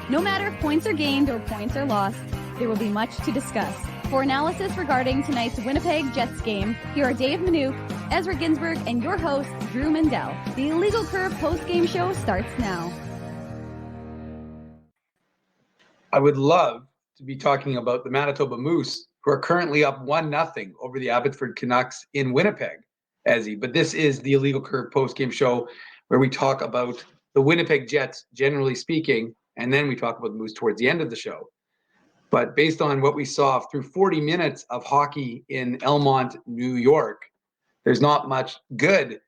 No matter if points are gained or points are lost, there will be much to discuss. For analysis regarding tonight's Winnipeg Jets game, here are Dave Minuk, Ezra Ginsburg, and your host, Drew Mandel. The Illegal Curve post-game show starts now. I would love to be talking about the Manitoba Moose, who are currently up 1-0 over the Abbotsford Canucks in Winnipeg, Ezzy. But this is the Illegal Curve post-game show where we talk about the Winnipeg Jets, generally speaking, and then we talk about the Moose towards the end of the show. But based on what we saw through 40 minutes of hockey in Elmont, New York, there's not much good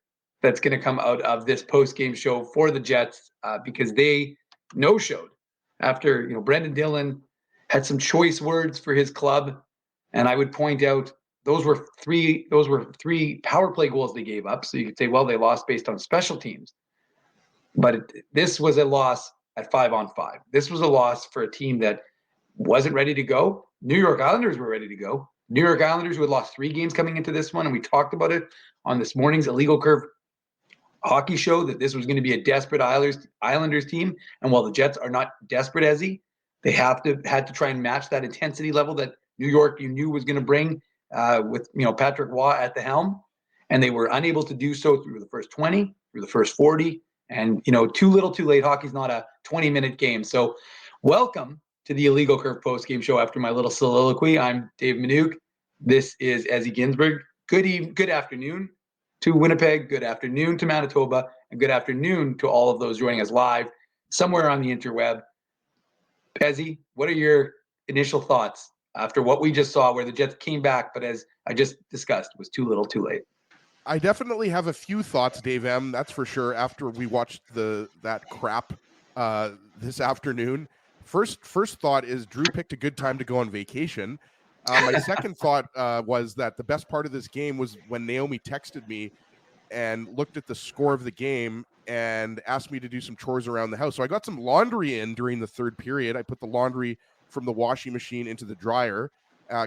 that's going to come out of this post-game show for the Jets because they no-showed after, Brendan Dillon had some choice words for his club. And I would point out those were three power play goals they gave up. So you could say, well, they lost based on special teams. But this was a loss at 5-on-5. This was a loss for a team that wasn't ready to go. New York Islanders were ready to go. New York Islanders who had lost 3 games coming into this one. And we talked about it on this morning's Illegal Curve hockey show that this was going to be a desperate Islanders team. And while the Jets are not desperate, Ezzy, they had to try and match that intensity level that New York you knew was going to bring with Patrick Waugh at the helm, and they were unable to do so through the first 20, through the first 40, and too little, too late. Hockey's not a 20-minute game. So, welcome to the Illegal Curve post-game show. After my little soliloquy, I'm Dave Minuk. This is Ezzy Ginsburg. Good afternoon to Winnipeg. Good afternoon to Manitoba, and good afternoon to all of those joining us live somewhere on the interweb. Ezzy, what are your initial thoughts after what we just saw where the Jets came back, but as I just discussed, was too little, too late? I definitely have a few thoughts, Dave M., that's for sure, after we watched that crap this afternoon. First thought is Drew picked a good time to go on vacation. My second thought was that the best part of this game was when Naomi texted me and looked at the score of the game and asked me to do some chores around the house. So I got some laundry in during the third period. I put the laundry from the washing machine into the dryer,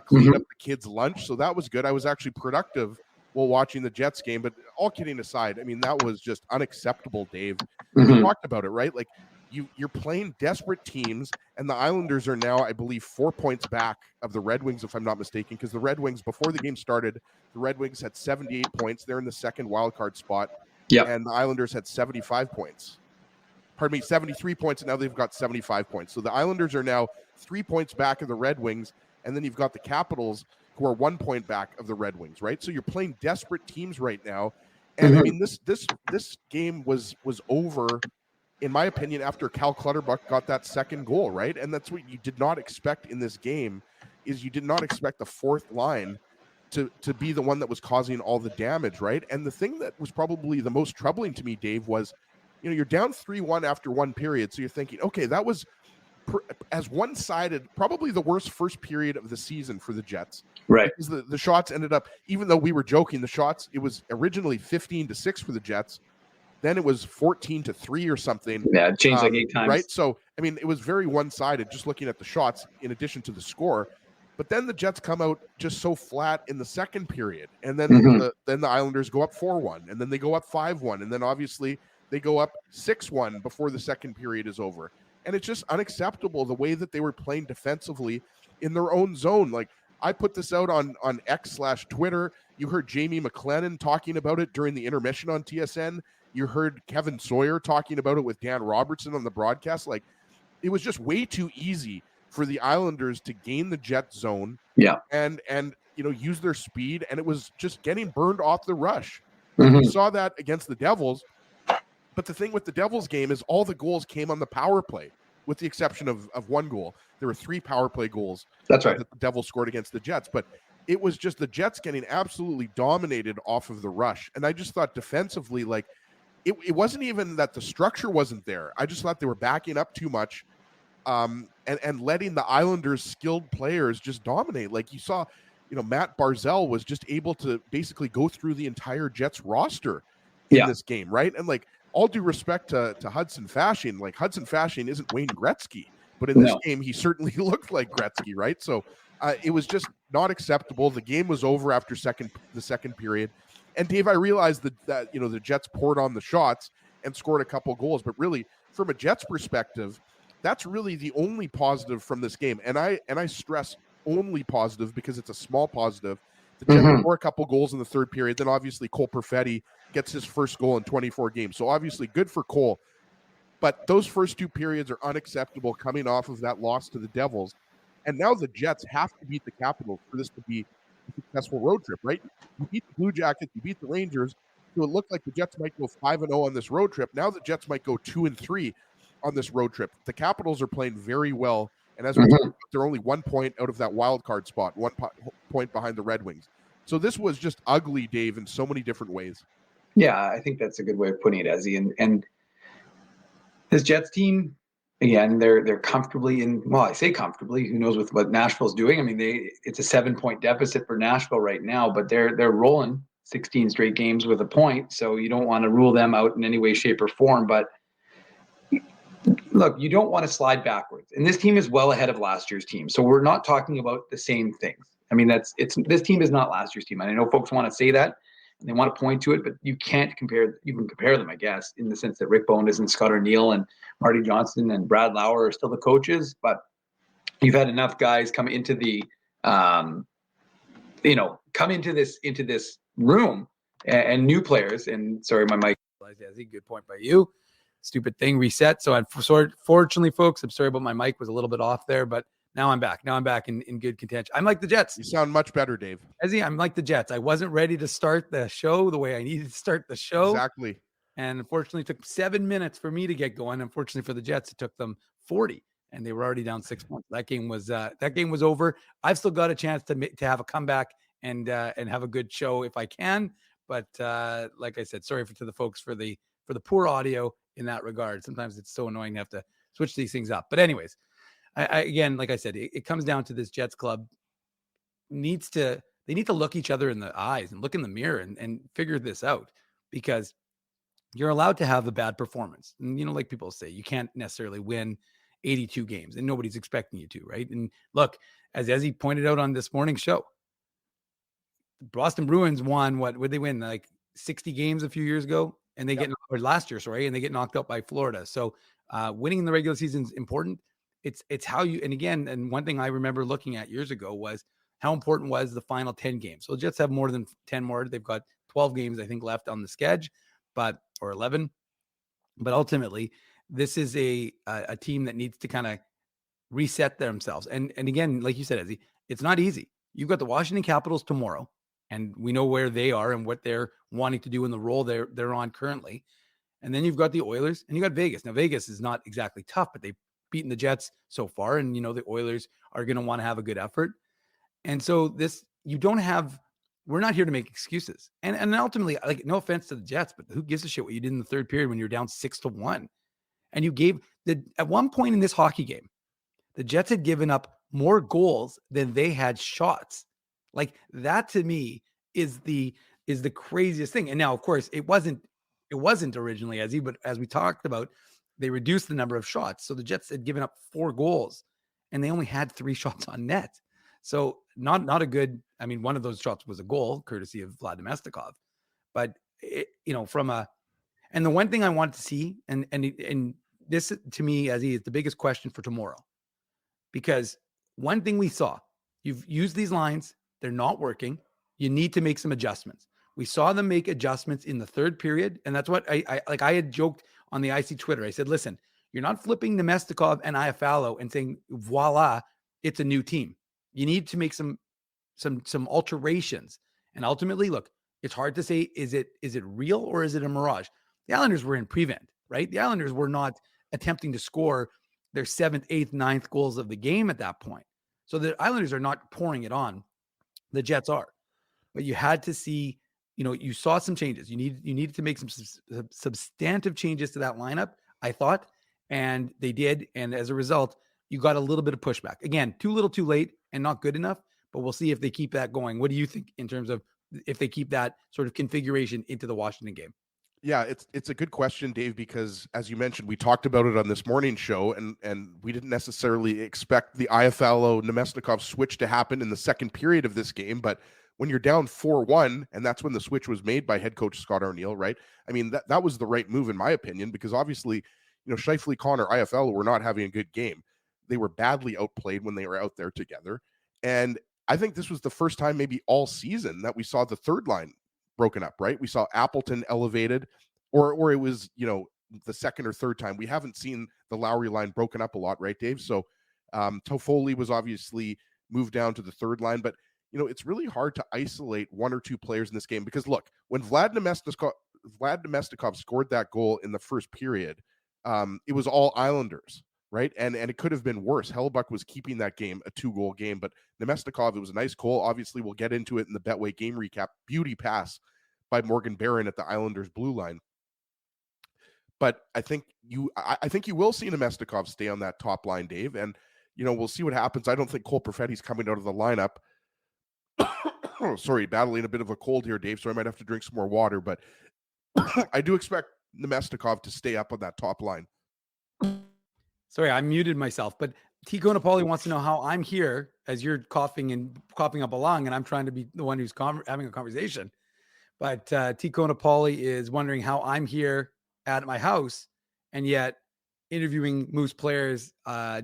cleaned up the kids' lunch. So that was good. I was actually productive while watching the Jets game. But all kidding aside, I mean, that was just unacceptable, Dave. We talked about it, right? Like, you're playing desperate teams, and the Islanders are now, I believe, 4 points back of the Red Wings, if I'm not mistaken, because the Red Wings, before the game started, the Red Wings had 78 points. They're in the second wildcard spot. Yep. And the Islanders had 75 points. Pardon me, 73 points, and now they've got 75 points. So the Islanders are now 3 points back of the Red Wings, and then you've got the Capitals, who are 1 point back of the Red Wings, right? So you're playing desperate teams right now. And I mean, this game was over, in my opinion, after Cal Clutterbuck got that second goal, right? And that's what you did not expect in this game, is you did not expect the fourth line to be the one that was causing all the damage, right? And the thing that was probably the most troubling to me, Dave, was, you're down 3-1 after one period. So you're thinking, okay, that was as one-sided, probably the worst first period of the season for the Jets. Right. Because the shots ended up, even though we were joking, the shots, it was originally 15-6 for the Jets. Then it was 14-3 or something. Yeah, it changed like 8 times. Right? So, I mean, it was very one-sided just looking at the shots in addition to the score. But then the Jets come out just so flat in the second period. And then the Islanders go up 4-1. And then they go up 5-1. And then obviously they go up 6-1 before the second period is over. And it's just unacceptable the way that they were playing defensively in their own zone. Like, I put this out on X/Twitter. You heard Jamie McLennan talking about it during the intermission on TSN. You heard Kevin Sawyer talking about it with Dan Robertson on the broadcast. Like, it was just way too easy for the Islanders to gain the Jet zone, and use their speed, and it was just getting burned off the rush. We saw that against the Devils, but the thing with the Devils game is all the goals came on the power play, with the exception of one goal. There were 3 power play goals. That's right. That the Devils scored against the Jets, but it was just the Jets getting absolutely dominated off of the rush. And I just thought defensively, like, it wasn't even that the structure wasn't there. I just thought they were backing up too much, and letting the Islanders' skilled players just dominate. Like, you saw, Matt Barzal was just able to basically go through the entire Jets roster in this game, right? And, like, all due respect to Hudson Fasching, like, Hudson Fasching isn't Wayne Gretzky, but in this game, he certainly looked like Gretzky, right? So it was just not acceptable. The game was over after the second period. And Dave, I realized that the Jets poured on the shots and scored a couple goals, but really, from a Jets perspective, That's really the only positive from this game. And I stress only positive because it's a small positive. The Jets score a couple goals in the third period. Then obviously Cole Perfetti gets his first goal in 24 games. So obviously good for Cole. But those first two periods are unacceptable coming off of that loss to the Devils. And now the Jets have to beat the Capitals for this to be a successful road trip, right? You beat the Blue Jackets, you beat the Rangers. So it looked like the Jets might go 5-0 on this road trip. Now the Jets might go 2-3 on this road trip. The Capitals are playing very well. And as we talked about, they're only 1 point out of that wild card spot, 1 point behind the Red Wings. So this was just ugly, Dave, in so many different ways. Yeah, I think that's a good way of putting it, Ezzy. And this Jets team, again, they're comfortably in. Well, I say comfortably. Who knows with what Nashville's doing? I mean, it's a 7-point deficit for Nashville right now, but they're rolling 16 straight games with a point. So you don't want to rule them out in any way, shape, or form. But look, you don't want to slide backwards. And this team is well ahead of last year's team. So we're not talking about the same things. I mean, this team is not last year's team. And I know folks want to say that and they want to point to it, but you can't compare. You can compare them, I guess, in the sense that Rick Bowness and Scott O'Neill and Marty Johnson and Brad Lauer are still the coaches. But you've had enough guys come into the, come into this room and new players. And sorry, my mic. Good point by you. Stupid thing reset. So fortunately, folks, I'm sorry about my mic was a little bit off there, but now I'm back. Now I'm back in good contention. I'm like the Jets. You sound much better, Dave. Ezzy, I'm like the Jets. I wasn't ready to start the show the way I needed to start the show. Exactly. And unfortunately, it took 7 minutes for me to get going. Unfortunately for the Jets, it took them 40, and they were already down 6 points. That game was over. I've still got a chance to have a comeback and have a good show if I can. But like I said, sorry to the folks for the poor audio in that regard. Sometimes it's so annoying to have to switch these things up. But anyways, I again, like I said, it comes down to this Jets club they need to look each other in the eyes and look in the mirror and figure this out, because you're allowed to have a bad performance. And, like people say, you can't necessarily win 82 games and nobody's expecting you to, right? And look, as Ezzy pointed out on this morning's show, Boston Bruins won, what would they win? Like 60 games a few years ago? And they last year, and they get knocked out by Florida. So winning in the regular season is important. It's how you, and again, and one thing I remember looking at years ago was how important was the final 10 games. So the Jets have more than 10 more. They've got 12 games, I think, left on the schedule, or 11. But ultimately, this is a team that needs to kind of reset themselves. And again, like you said, Ezzy, it's not easy. You've got the Washington Capitals tomorrow, and we know where they are and what they're wanting to do in the role they're on currently. And then you've got the Oilers and you got Vegas. Now, Vegas is not exactly tough, but they've beaten the Jets so far. And, the Oilers are going to want to have a good effort. And so we're not here to make excuses. And ultimately, like, no offense to the Jets, but who gives a shit what you did in the third period when you're down 6-1? And you gave at one point in this hockey game, the Jets had given up more goals than they had shots. Like, that to me is the craziest thing. And now, of course, it wasn't originally, Ezzy, but as we talked about, they reduced the number of shots. So the Jets had given up 4 goals and they only had 3 shots on net. So not a good, I mean, one of those shots was a goal courtesy of Vlad Domestikov, but and the one thing I want to see, and this to me, Ezzy, is the biggest question for tomorrow, because one thing we saw, you've used these lines, they're not working. You need to make some adjustments. We saw them make adjustments in the third period. And that's what I had joked on the IC Twitter. I said, listen, you're not flipping Nemestikov and Iafallo and saying, voila, it's a new team. You need to make some alterations. And ultimately, look, it's hard to say, is it real or is it a mirage? The Islanders were in prevent, right? The Islanders were not attempting to score their 7th, 8th, 9th goals of the game at that point. So the Islanders are not pouring it on. The Jets are. But you had to see, you saw some changes. You needed to make some substantive changes to that lineup, I thought, and they did. And as a result, you got a little bit of pushback. Again, too little, too late, and not good enough. But we'll see if they keep that going. What do you think in terms of if they keep that sort of configuration into the Washington game? Yeah, it's a good question, Dave, because as you mentioned, we talked about it on this morning show, and we didn't necessarily expect the Iafallo Nemestikov switch to happen in the second period of this game. But when you're down 4-1, and that's when the switch was made by head coach Scott O'Neill, right? I mean, that was the right move in my opinion, because obviously Scheifele, Connor, IFL were not having a good game. They were badly outplayed when they were out there together. And I think this was the first time maybe all season that we saw the third line broken up, right? We saw Appleton elevated, or it was, the second or third time. We haven't seen the Lowry line broken up a lot, right, Dave? So Toffoli was obviously moved down to the third line, but it's really hard to isolate one or two players in this game because look, when Vlad Nemestikov scored that goal in the first period, it was all Islanders, right? And it could have been worse. Hellebuyck was keeping that game a 2-goal game, but Nemestikov, it was a nice goal. Obviously, we'll get into it in the Betway game recap. Beauty pass by Morgan Barron at the Islanders blue line. But I think you will see Nemestikov stay on that top line, Dave, and we'll see what happens. I don't think Cole Perfetti's coming out of the lineup. Sorry, battling a bit of a cold here, Dave, so I might have to drink some more water, but I do expect Nemestikov to stay up on that top line. Sorry, I muted myself, but Tico Napoli wants to know how I'm here as you're coughing up a lung, and I'm trying to be the one who's having a conversation. But Tico Napoli is wondering how I'm here at my house and yet interviewing Moose players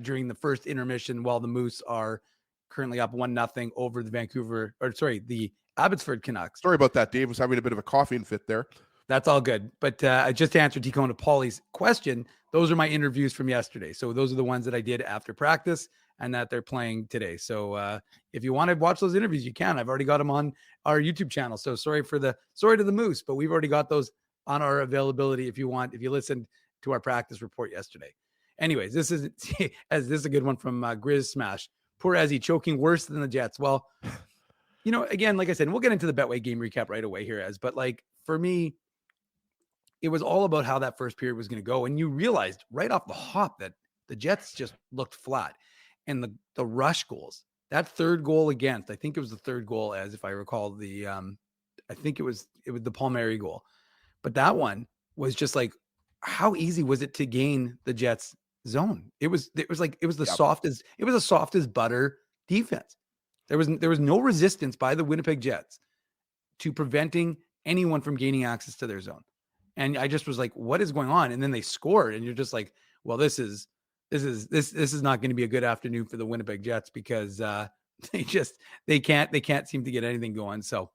during the first intermission while the Moose are currently up 1-0 over the Abbotsford Canucks. Sorry about that. Dave was having a bit of a coughing fit there. That's all good. But just to answer Tico Napoli's question, those are my interviews from yesterday. So those are the ones that I did after practice and that they're playing today. So if you want to watch those interviews, you can. I've already got them on our YouTube channel. So sorry to the Moose, but we've already got those on our availability if you listened to our practice report yesterday. Anyways, this is a good one from Grizz Smash. Poor Ezzy choking worse than the Jets. Well, again, like I said, we'll get into the Betway game recap right away here, but like for me, it was all about how that first period was going to go. And you realized right off the hop that the Jets just looked flat. And the rush goals, that third goal against, I think it was the third goal, as if I recall I think it was the Palmieri goal. But that one was just like, how easy was it to gain the Jets zone? It was the soft as butter defense. There was no resistance by the Winnipeg Jets to preventing anyone from gaining access to their zone. And I just was like, what is going on? And then they scored, and you're just like, well, this is not going to be a good afternoon for the Winnipeg Jets because they can't seem to get anything going. So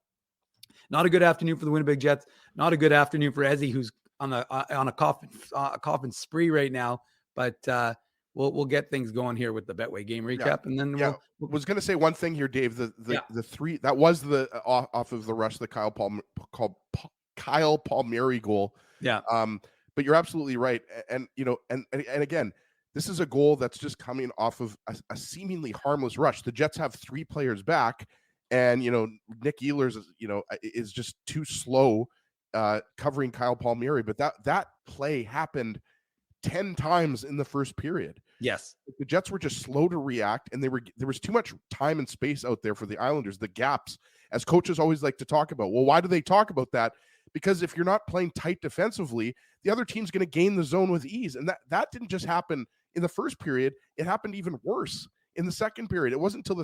not a good afternoon for the Winnipeg Jets. Not a good afternoon for Ezzy, who's on a coughing spree right now. But we'll get things going here with the Betway game recap, and then was going to say one thing here, Dave. The three that was the off of the rush, the Kyle Palmieri goal. Yeah. But you're absolutely right, and again, this is a goal that's just coming off of a seemingly harmless rush. The Jets have 3 players back, and Nick Ehlers is just too slow covering Kyle Palmieri. But that play happened 10 times in the first period. Yes. The Jets were just slow to react, and there was too much time and space out there for the Islanders. The gaps, as coaches always like to talk about. Well, why do they talk about that? Because if you're not playing tight defensively, the other team's going to gain the zone with ease. And that didn't just happen in the first period. It happened even worse in the second period. It wasn't until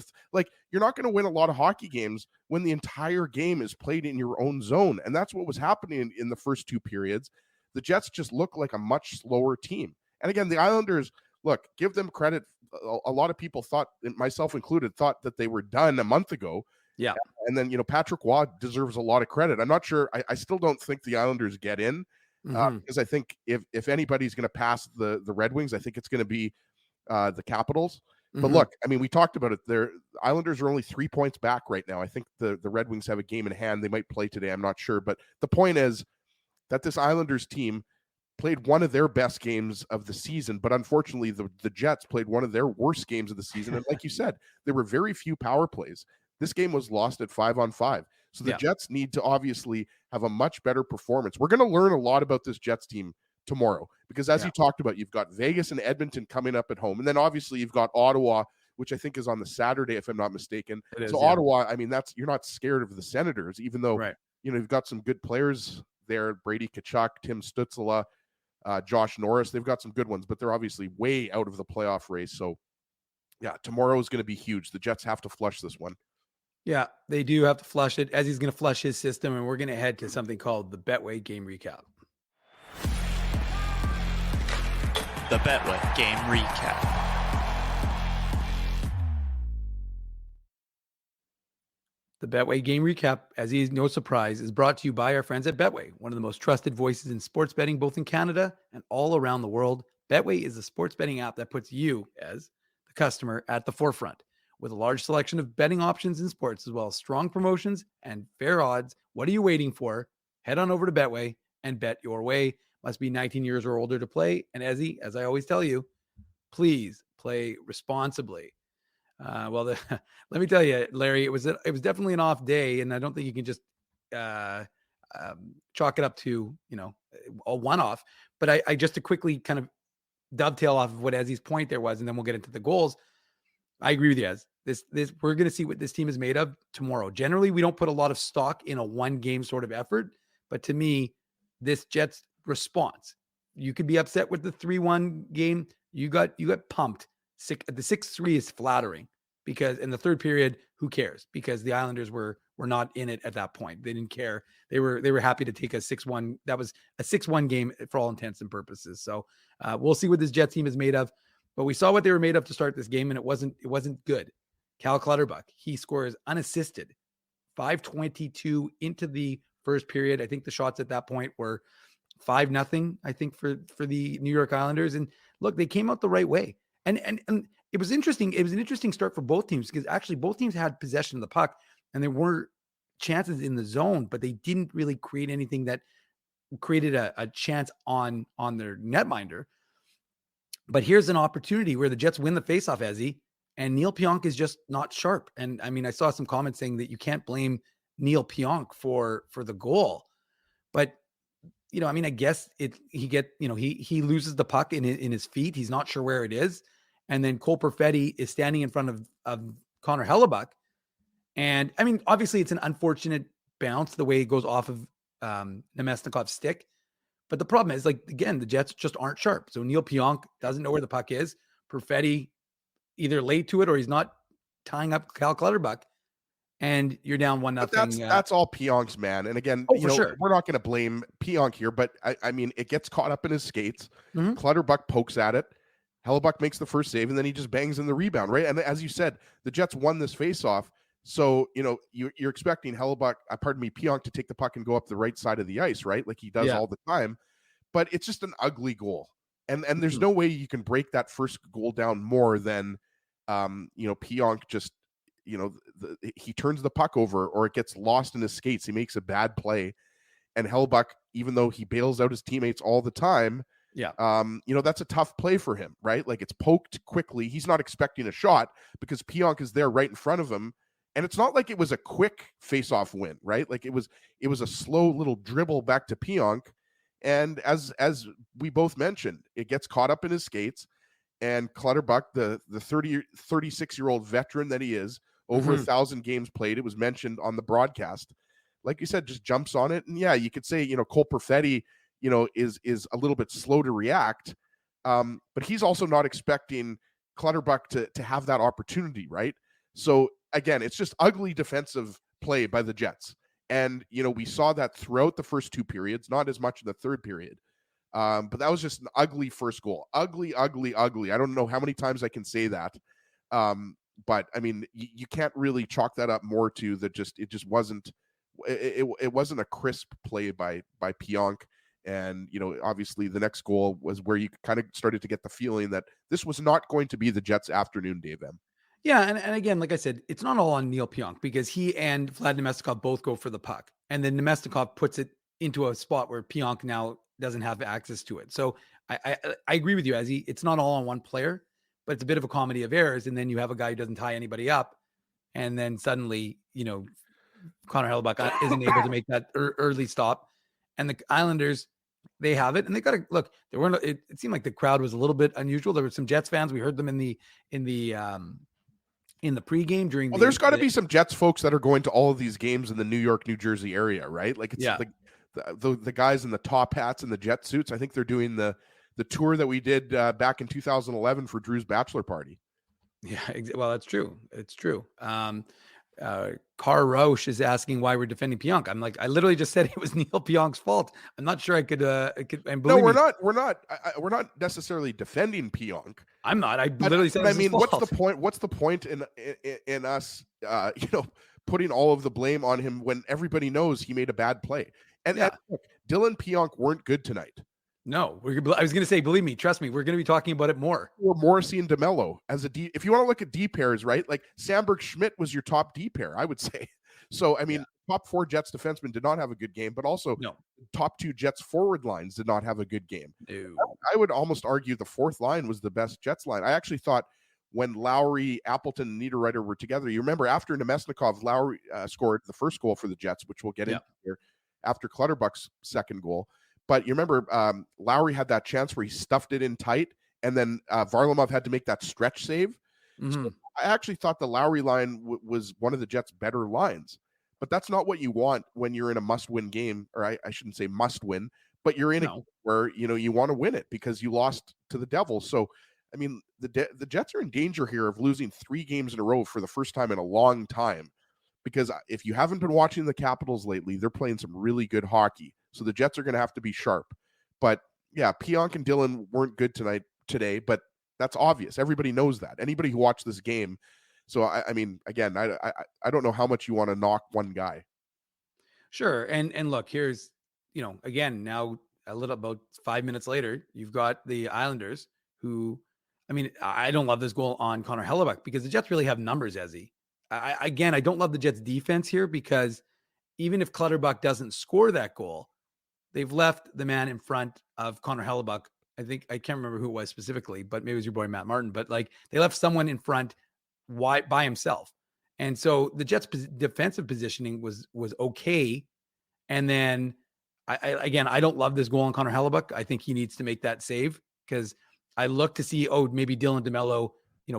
you're not going to win a lot of hockey games when the entire game is played in your own zone. And that's what was happening in the first 2 periods. The Jets just look like a much slower team. And again, the Islanders, look, give them credit. A lot of people thought, myself included, thought that they were done a month ago. Yeah. And then, Patrick Waugh deserves a lot of credit. I'm not sure. I still don't think the Islanders get in because I think if anybody's going to pass the Red Wings, I think it's going to be the Capitals. But look, I mean, we talked about it. The Islanders are only 3 points back right now. I think the Red Wings have a game in hand. They might play today. I'm not sure. But the point is that this Islanders team played one of their best games of the season. But unfortunately, the Jets played one of their worst games of the season. And like you said, there were very few power plays. This game was lost at 5-on-5. So the Jets need to obviously have a much better performance. We're going to learn a lot about this Jets team tomorrow because as you talked about, you've got Vegas and Edmonton coming up at home. And then obviously you've got Ottawa, which I think is on the Saturday, if I'm not mistaken. Ottawa, I mean, you're not scared of the Senators, even though, you've got some good players there. Brady Tkachuk, Tim Stützle, Josh Norris. They've got some good ones, but they're obviously way out of the playoff race. So tomorrow is going to be huge. The Jets have to flush this one. Yeah, they do have to flush it as he's going to flush his system. And we're going to head to something called the Betway game recap. the Betway Game Recap. The Betway Game Recap, as is no surprise, is brought to you by our friends at Betway, one of the most trusted voices in sports betting, both in Canada and all around the world. Betway is a sports betting app that puts you, as the customer, at the forefront. With a large selection of betting options in sports, as well as strong promotions and fair odds, what are you waiting for? Head on over to Betway and bet your way. Must be 19 years or older to play. And as I always tell you, please play responsibly. Let me tell you, Larry, it was definitely an off day, and I don't think you can just chalk it up to a one-off. But I just to quickly kind of dovetail off of what Ezzy's point there was, and then we'll get into the goals. I agree with you, Ez. This we're going to see what this team is made of tomorrow. Generally, we don't put a lot of stock in a one-game sort of effort, but to me, this Jets response, you could be upset with the 3-1 game. You got pumped. The 6-3 is flattering because in the third period, who cares? Because the Islanders were not in it at that point. They didn't care. They were happy to take a 6-1. That was a 6-1 game for all intents and purposes. So we'll see what this Jets team is made of. But we saw what they were made of to start this game, and it wasn't good. Cal Clutterbuck, he scores unassisted, 5:22 into the first period. I think the shots at that point were 5-0. I think for the New York Islanders. And look, they came out the right way. And it was interesting. It was an interesting start for both teams because actually both teams had possession of the puck and there were chances in the zone, but they didn't really create anything that created a chance on their netminder. But here's an opportunity where the Jets win the faceoff, Ezzy, and Neil Pionk is just not sharp. And I mean, I saw some comments saying that you can't blame Neil Pionk for the goal, but I mean, I guess he loses the puck in his feet. He's not sure where it is. And then Cole Perfetti is standing in front of Connor Hellebuck. And I mean, obviously it's an unfortunate bounce the way it goes off of Nemesnikov's stick. But the problem is, again, the Jets just aren't sharp. So Neil Pionk doesn't know where the puck is. Perfetti either late to it or he's not tying up Cal Clutterbuck. And you're down 1-0. That's all Pionk's, man. And again, sure. We're not going to blame Pionk here, but I mean, it gets caught up in his skates. Mm-hmm. Clutterbuck pokes at it. Hellebuck makes the first save, and then he just bangs in the rebound, right? And as you said, the Jets won this faceoff. So, you're expecting Pionk to take the puck and go up the right side of the ice, right? Like he does all the time. But it's just an ugly goal. And there's no way you can break that first goal down more than, Pionk just, he turns the puck over or it gets lost in his skates. He makes a bad play. And Hellebuck, even though he bails out his teammates all the time, that's a tough play for him, right? Like it's poked quickly. He's not expecting a shot because Pionk is there right in front of him. And it's not like it was a quick face-off win, right? Like it was a slow little dribble back to Pionk. And as we both mentioned, it gets caught up in his skates. And Clutterbuck, the 36-year-old veteran that he is, over 1,000 games played. It was mentioned on the broadcast. Like you said, just jumps on it. And yeah, you could say, Cole Perfetti, is a little bit slow to react. But he's also not expecting Clutterbuck to have that opportunity, right? So again, it's just ugly defensive play by the Jets. And, we saw that throughout the first two periods, not as much in the third period. But that was just an ugly first goal. Ugly, ugly, ugly. I don't know how many times I can say that. But I mean, you can't really chalk that up more to it just wasn't a crisp play by Pionk. And, obviously the next goal was where you kind of started to get the feeling that this was not going to be the Jets' afternoon, Dave M. Yeah. And again, like I said, it's not all on Neil Pionk because he and Vlad Nemesnikov both go for the puck. And then Nemesnikov puts it into a spot where Pionk now doesn't have access to it. So I agree with you, Ezzy. It's not all on one player, but it's a bit of a comedy of errors. And then you have a guy who doesn't tie anybody up. And then suddenly, Connor Hellebuck isn't able to make that early stop. And the Islanders, they have it. And they got to look, it seemed like the crowd was a little bit unusual. There were some Jets fans. We heard them in the pregame during. Well, there's got to be some Jets folks that are going to all of these games in the New York, New Jersey area, right? Like it's like the guys in the top hats and the Jet suits. I think they're doing the tour that we did back in 2011 for Drew's bachelor party. Yeah, well, that's true. It's true. Car Roche is asking why we're defending Pionk. I'm like, I literally just said it was Neil Pionk's fault. I'm not sure I could, and No, believe we're me, not. We're not necessarily defending Pionk. I'm not. I But, literally said but I it was his mean, what's the fault. point? What's the point in us, putting all of the blame on him when everybody knows he made a bad play? And Yeah. look, Dylan Pionk weren't good tonight. No, I was going to say, believe me, trust me, we're going to be talking about it more. Or Morrissey and DeMello as a D. If you want to look at D pairs, right? Like Sandberg Schmidt was your top D pair, I would say. So I mean, top 4 Jets defensemen did not have a good game, but also top 2 Jets forward lines did not have a good game. No. I would almost argue the fourth line was the best Jets line. I actually thought when Lowry, Appleton, and Niederreiter were together, you remember after Nemesnikov, Lowry scored the first goal for the Jets, which we'll get into here after Clutterbuck's second goal. But you remember Lowry had that chance where he stuffed it in tight, and then Varlamov had to make that stretch save. Mm-hmm. So I actually thought the Lowry line was one of the Jets' better lines. But that's not what you want when you're in a must-win game, or I shouldn't say must-win, but you're in a game where you want to win it because you lost to the Devils. So, I mean, the Jets are in danger here of losing 3 games in a row for the first time in a long time. Because if you haven't been watching the Capitals lately, they're playing some really good hockey. So the Jets are going to have to be sharp. But yeah, Pionk and Dylan weren't good today, but that's obvious. Everybody knows that. Anybody who watched this game. So I mean, again, I don't know how much you want to knock one guy. Sure. And look, here's, again, now a little about 5 minutes later, you've got the Islanders who, I mean, I don't love this goal on Connor Hellebuck because the Jets really have numbers, Ezzy. I don't love the Jets defense here because even if Clutterbuck doesn't score that goal, they've left the man in front of Connor Hellebuck. I can't remember who it was specifically, but maybe it was your boy Matt Martin. But like they left someone in front by himself, and so the Jets' defensive positioning was okay. And then I don't love this goal on Connor Hellebuck. I think he needs to make that save because I look to see maybe Dylan DeMello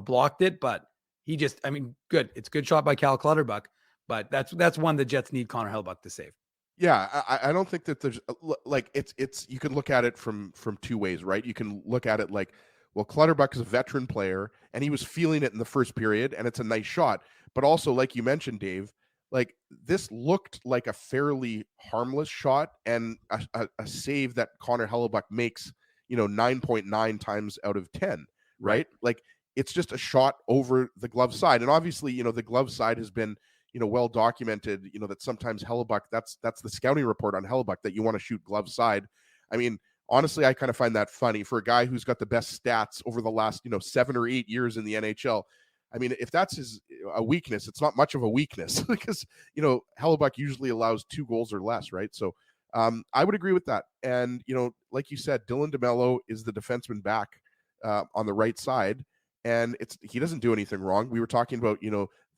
blocked it, but he just good. It's a good shot by Cal Clutterbuck, but that's one the Jets need Connor Hellebuck to save. Yeah, I don't think that there's like it's you can look at it from 2 ways, right? You can look at it like, well, Clutterbuck is a veteran player and he was feeling it in the first period and it's a nice shot. But also, like you mentioned, Dave, like this looked like a fairly harmless shot and a save that Connor Hellebuck makes, 9.9 times out of 10, right? Like it's just a shot over the glove side. And obviously, the glove side has been well documented, that sometimes Hellebuck, that's the scouting report on Hellebuck that you want to shoot glove side. I mean, honestly, I kind of find that funny for a guy who's got the best stats over the last, 7 or 8 years in the NHL. I mean, if that's a weakness, it's not much of a weakness because, Hellebuck usually allows 2 goals or less, right? So I would agree with that. And, like you said, Dylan DeMello is the defenseman back on the right side. And he doesn't do anything wrong. We were talking about,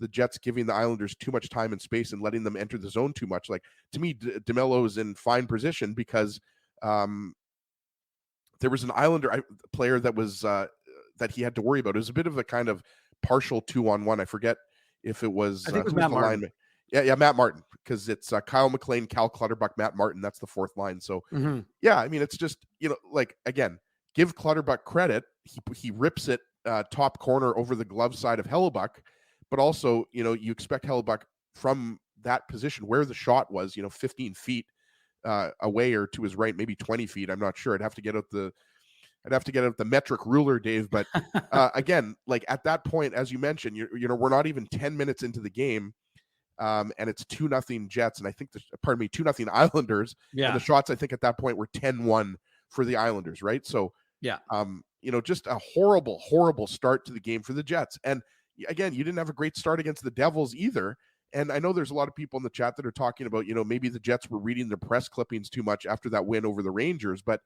the Jets giving the Islanders too much time and space and letting them enter the zone too much. Like, to me, DeMello is in fine position because there was an Islander player that was that he had to worry about. It was a bit of a kind of partial 2-on-1. I forget if it was, I think it was Matt Martin. Yeah, Matt Martin, because it's Kyle McLean, Cal Clutterbuck, Matt Martin. That's the fourth line. So, yeah, I mean, it's just, like, again, give Clutterbuck credit. He rips it top corner over the glove side of Hellebuck. But also, you expect Hellebuck from that position where the shot was, 15 feet away or to his right, maybe 20 feet. I'm not sure. I'd have to get out the metric ruler, Dave. But again, like at that point, as you mentioned, we're not even 10 minutes into the game, and it's 2-0 Jets, and I think 2-0 Islanders. Yeah. And the shots, I think at that point were 10-1 for the Islanders, right? So yeah, just a horrible, horrible start to the game for the Jets. And again, you didn't have a great start against the Devils either. And I know there's a lot of people in the chat that are talking about, maybe the Jets were reading the press clippings too much after that win over the Rangers. But,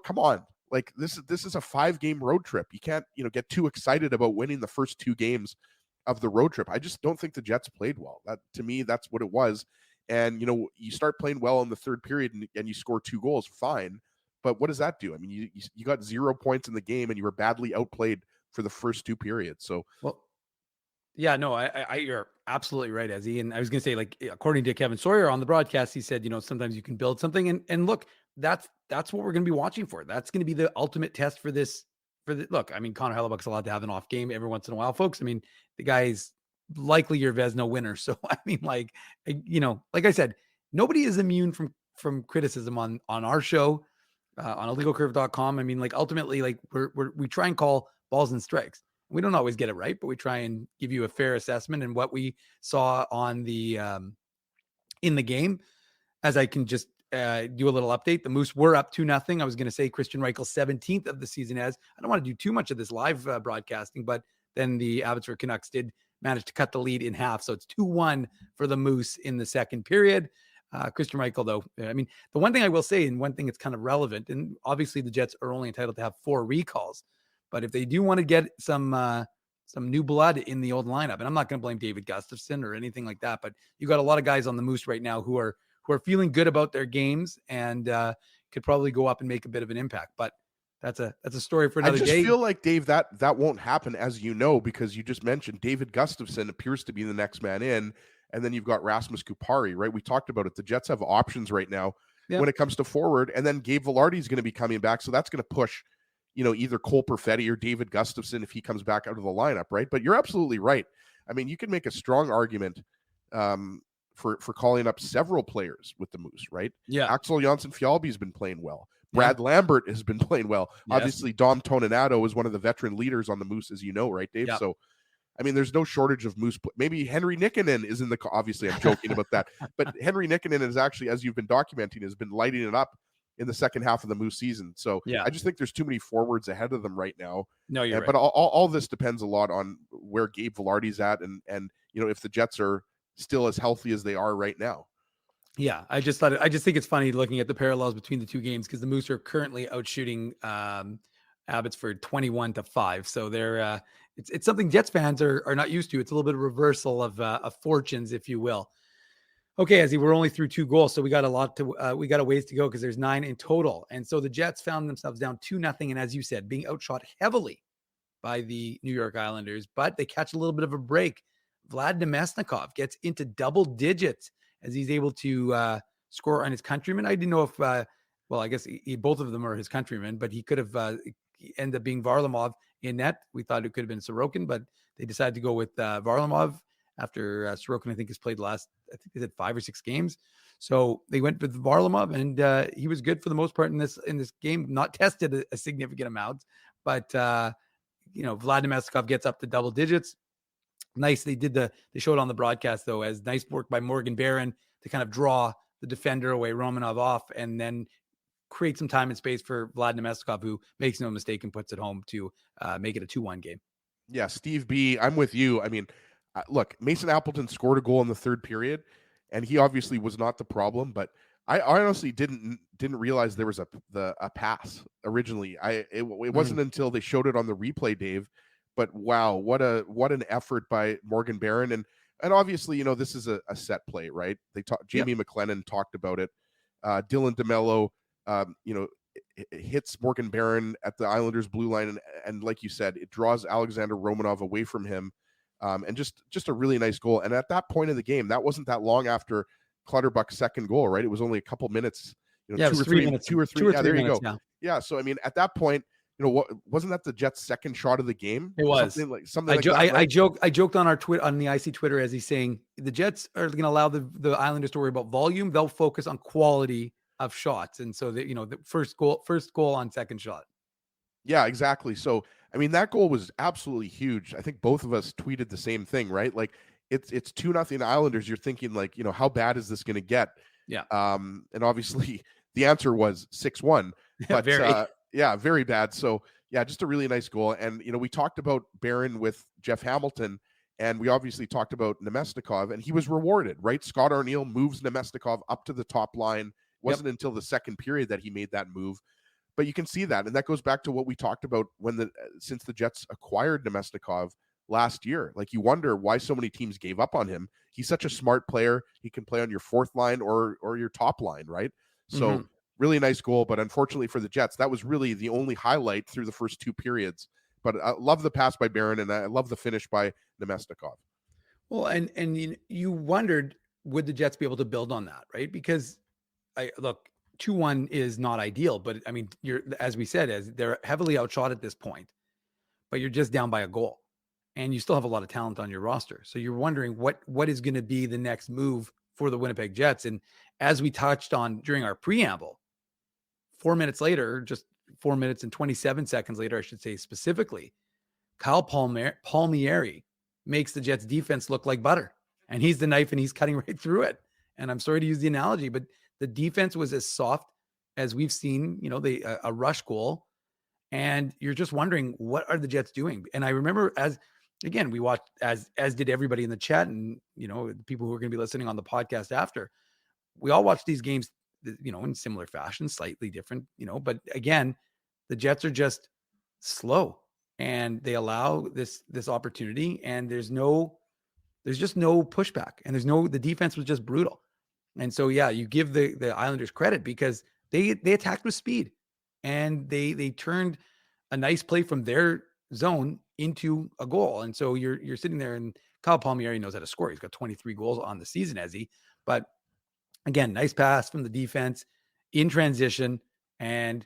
come on. Like, this is a 5-game road trip. You can't, get too excited about winning the first 2 games of the road trip. I just don't think the Jets played well. That, to me, that's what it was. And, you start playing well in the third period and you score 2 goals, fine. But what does that do? I mean, you got 0 points in the game and you were badly outplayed for the first 2 periods. So, well, yeah, no, you're absolutely right, Ezzy. And I was going to say, like, according to Kevin Sawyer on the broadcast, he said, sometimes you can build something. And look, that's what we're going to be watching for. That's going to be the ultimate test for this. Look, I mean, Connor Hellebuck's allowed to have an off game every once in a while, folks. I mean, the guy's likely your Vezina winner. So, I mean, like I said, nobody is immune from criticism on our show, on illegalcurve.com. I mean, like, ultimately, like, we try and call balls and strikes. We don't always get it right, but we try and give you a fair assessment. And what we saw on the in the game, as I can just do a little update. The Moose were up 2-0. I was going to say Christian Reichel's 17th of the season. As I don't want to do too much of this live broadcasting, but then the Abbotsford Canucks did manage to cut the lead in half. So it's 2-1 for the Moose in the second period. Christian Reichel, though, I mean, the one thing I will say, and one thing that's kind of relevant, and obviously the Jets are only entitled to have 4 recalls, but if they do want to get some new blood in the old lineup, and I'm not going to blame David Gustafson or anything like that, but you got a lot of guys on the Moose right now who are feeling good about their games and could probably go up and make a bit of an impact. But that's a story for another day. I just feel like, Dave, that won't happen, as you know, because you just mentioned David Gustafson appears to be the next man in, and then you've got Rasmus Kupari, right? We talked about it. The Jets have options right now when it comes to forward, and then Gabe Velarde is going to be coming back, so that's going to push, either Cole Perfetti or David Gustafson if he comes back out of the lineup, right? But you're absolutely right. I mean, you can make a strong argument for calling up several players with the Moose, right? Yeah. Axel Jonsson-Fjallby has been playing well. Brad Lambert has been playing well. Yes. Obviously, Dom Toninato is one of the veteran leaders on the Moose, as you know, right, Dave? Yep. So, I mean, there's no shortage of Moose. Maybe Henry Nikkanen is in the. Obviously, I'm joking about that, but Henry Nikkanen is actually, as you've been documenting, has been lighting it up in the second half of the Moose season. So, I just think there's too many forwards ahead of them right now. No, you're right. But all this depends a lot on where Gabe Velarde's at, and if the Jets are still as healthy as they are right now. Yeah, I just think it's funny looking at the parallels between the two games, because the Moose are currently outshooting Abbotsford 21-5. So they're it's something Jets fans are not used to. It's a little bit of reversal of fortunes, if you will. Okay, Ezzy, we're only through 2 goals, so we got a ways to go because there's 9 in total. And so the Jets found themselves down 2-0, and as you said, being outshot heavily by the New York Islanders, but they catch a little bit of a break. Vlad Nemesnikov gets into double digits as he's able to score on his countrymen. I didn't know if, I guess both of them are his countrymen, but he could have ended up being Varlamov in net. We thought it could have been Sorokin, but they decided to go with Varlamov after Sorokin, I think, has played I think they said 5 or 6 games. So they went with Varlamov, and he was good for the most part in this game. Not tested a significant amount, but Vlad Nemesnikov gets up to double digits. Nice. They showed on the broadcast, though, as nice work by Morgan Barron to kind of draw the defender away, Romanov off, and then create some time and space for Vlad Nemesnikov, who makes no mistake and puts it home to make it a 2-1 game. Yeah, Steve B., I'm with you. I mean, look, Mason Appleton scored a goal in the third period, and he obviously was not the problem, but I honestly didn't realize there was a pass originally. It wasn't until they showed it on the replay, Dave. But wow, what an effort by Morgan Barron, and obviously, this is a set play, right? Jamie McLennan talked about it. Dylan DeMello, hits Morgan Barron at the Islanders' blue line, and like you said, it draws Alexander Romanov away from him, and just a really nice goal. And at that point in the game, that wasn't that long after Clutterbuck's second goal, right? It was only a couple minutes, 2 or 3 minutes. Yeah, there you go. Yeah, so I mean, at that point, wasn't that the Jets' second shot of the game? It was something like that. Right? I joked on our on the IC Twitter as he's saying the Jets are going to allow the Islanders to worry about volume. They'll focus on quality of shots, and so that the first goal on second shot. Yeah, exactly. So I mean, that goal was absolutely huge. I think both of us tweeted the same thing, right? Like it's 2-0 Islanders. You're thinking like, how bad is this going to get? Yeah. And obviously the answer was 6-1. But very bad. So yeah, just a really nice goal. And we talked about Barron with Jeff Hamilton, and we obviously talked about Nemesnikov, and he was rewarded, right? Scott Arniel moves Nemesnikov up to the top line. It wasn't until the second period that he made that move. But you can see that, and that goes back to what we talked about since the Jets acquired Nemesnikov last year. Like, you wonder why so many teams gave up on him. He's such a smart player. He can play on your fourth line or your top line, right? So really nice goal, but unfortunately for the Jets, that was really the only highlight through the first 2 periods. But I love the pass by Barron, and I love the finish by Nemesnikov. Well, and you wondered, would the Jets be able to build on that, right? Because 2-1 is not ideal, but I mean, as we said, they're heavily outshot at this point, but you're just down by a goal. and you still have a lot of talent on your roster. So you're wondering what is going to be the next move for the Winnipeg Jets. And as we touched on during our preamble, 4 minutes later, just 4 minutes and 27 seconds later, I should say specifically, Kyle Palmieri makes the Jets defense look like butter, and he's the knife and he's cutting right through it. And I'm sorry to use the analogy, but the defense was as soft as we've seen, a rush goal. And you're just wondering, what are the Jets doing? And I remember we watched as did everybody in the chat, and, the people who are going to be listening on the podcast after, we all watched these games, in similar fashion, slightly different, but again, the Jets are just slow and they allow this opportunity, and there's just no pushback, and the defense was just brutal. And so, yeah, you give the Islanders credit because they attacked with speed, and they turned a nice play from their zone into a goal. And so you're sitting there, and Kyle Palmieri knows how to score. He's got 23 goals on the season, but again, nice pass from the defense in transition. And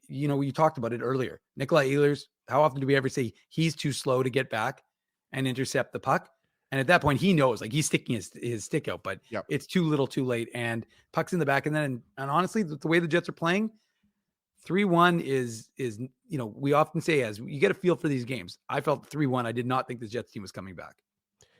you talked about it earlier. Nikolai Ehlers, how often do we ever say he's too slow to get back and intercept the puck? And at that point, he knows, he's sticking his stick out, but It's too little too late. And puck's in the back. And then, and honestly, the way the Jets are playing, 3-1 is, we often say, as you get a feel for these games. I felt 3-1. I did not think the Jets team was coming back.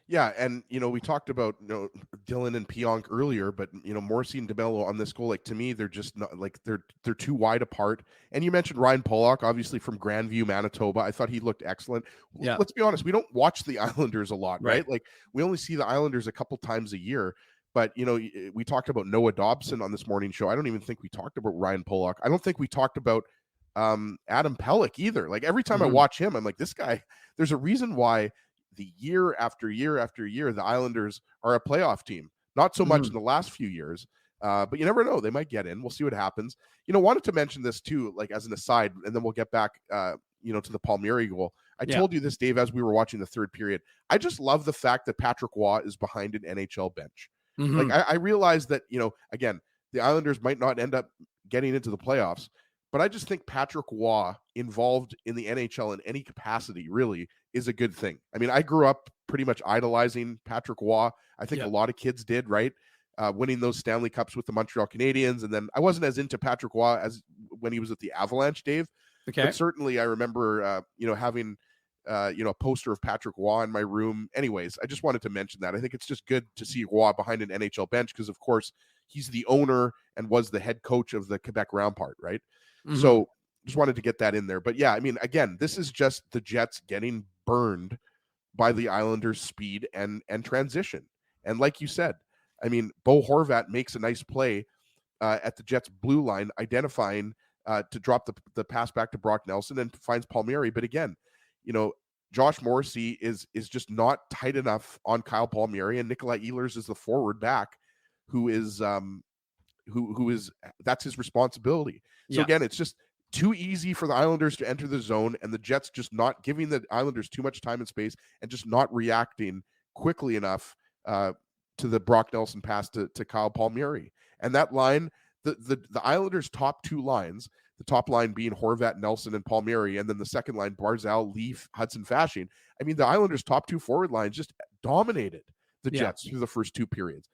Yeah, and we talked about Dylan and Pionk earlier, but Morrissey and DeMello on this goal, to me, they're just not they're too wide apart. And you mentioned Ryan Pollock, obviously from Grandview, Manitoba. I thought he looked excellent. Yeah. Let's be honest, we don't watch the Islanders a lot, right? We only see the Islanders a couple times a year. But we talked about Noah Dobson on this morning show. I don't even think we talked about Ryan Pollock. I don't think we talked about Adam Pelech either. Every time I watch him, I'm like, this guy. There's a reason why. The year after year after year, the Islanders are a playoff team. Not so much in the last few years, but you never know. They might get in. We'll see what happens. Wanted to mention this too, as an aside, and then we'll get back, to the Palmieri goal. I told you this, Dave, as we were watching the third period. I just love the fact that Patrick Waugh is behind an NHL bench. I realize that, again, the Islanders might not end up getting into the playoffs, but I just think Patrick Waugh involved in the NHL in any capacity really is a good thing. I mean, I grew up pretty much idolizing Patrick Waugh. I think a lot of kids did, right? Winning those Stanley Cups with the Montreal Canadiens. And then I wasn't as into Patrick Waugh as when he was at the Avalanche, Dave. Okay. But certainly I remember, having, a poster of Patrick Waugh in my room. Anyways, I just wanted to mention that. I think it's just good to see Waugh behind an NHL bench because, of course, he's the owner and was the head coach of the Quebec Rampart, right? So just wanted to get that in there. But yeah, I mean, again, this is just the Jets getting burned by the Islanders' speed and transition. And like you said, I mean, Bo Horvat makes a nice play at the Jets' blue line, identifying to drop the pass back to Brock Nelson and finds Palmieri. But again, Josh Morrissey is just not tight enough on Kyle Palmieri, and Nikolai Ehlers is the forward back who is that's his responsibility. So again, it's just too easy for the Islanders to enter the zone, and the Jets just not giving the Islanders too much time and space and just not reacting quickly enough to the Brock Nelson pass to Kyle Palmieri. And that line, the Islanders' top two lines, the top line being Horvat, Nelson, and Palmieri, and then the second line, Barzal, Leaf, Hudson, Fasching. I mean, the Islanders' top two forward lines just dominated the Jets through the first two periods.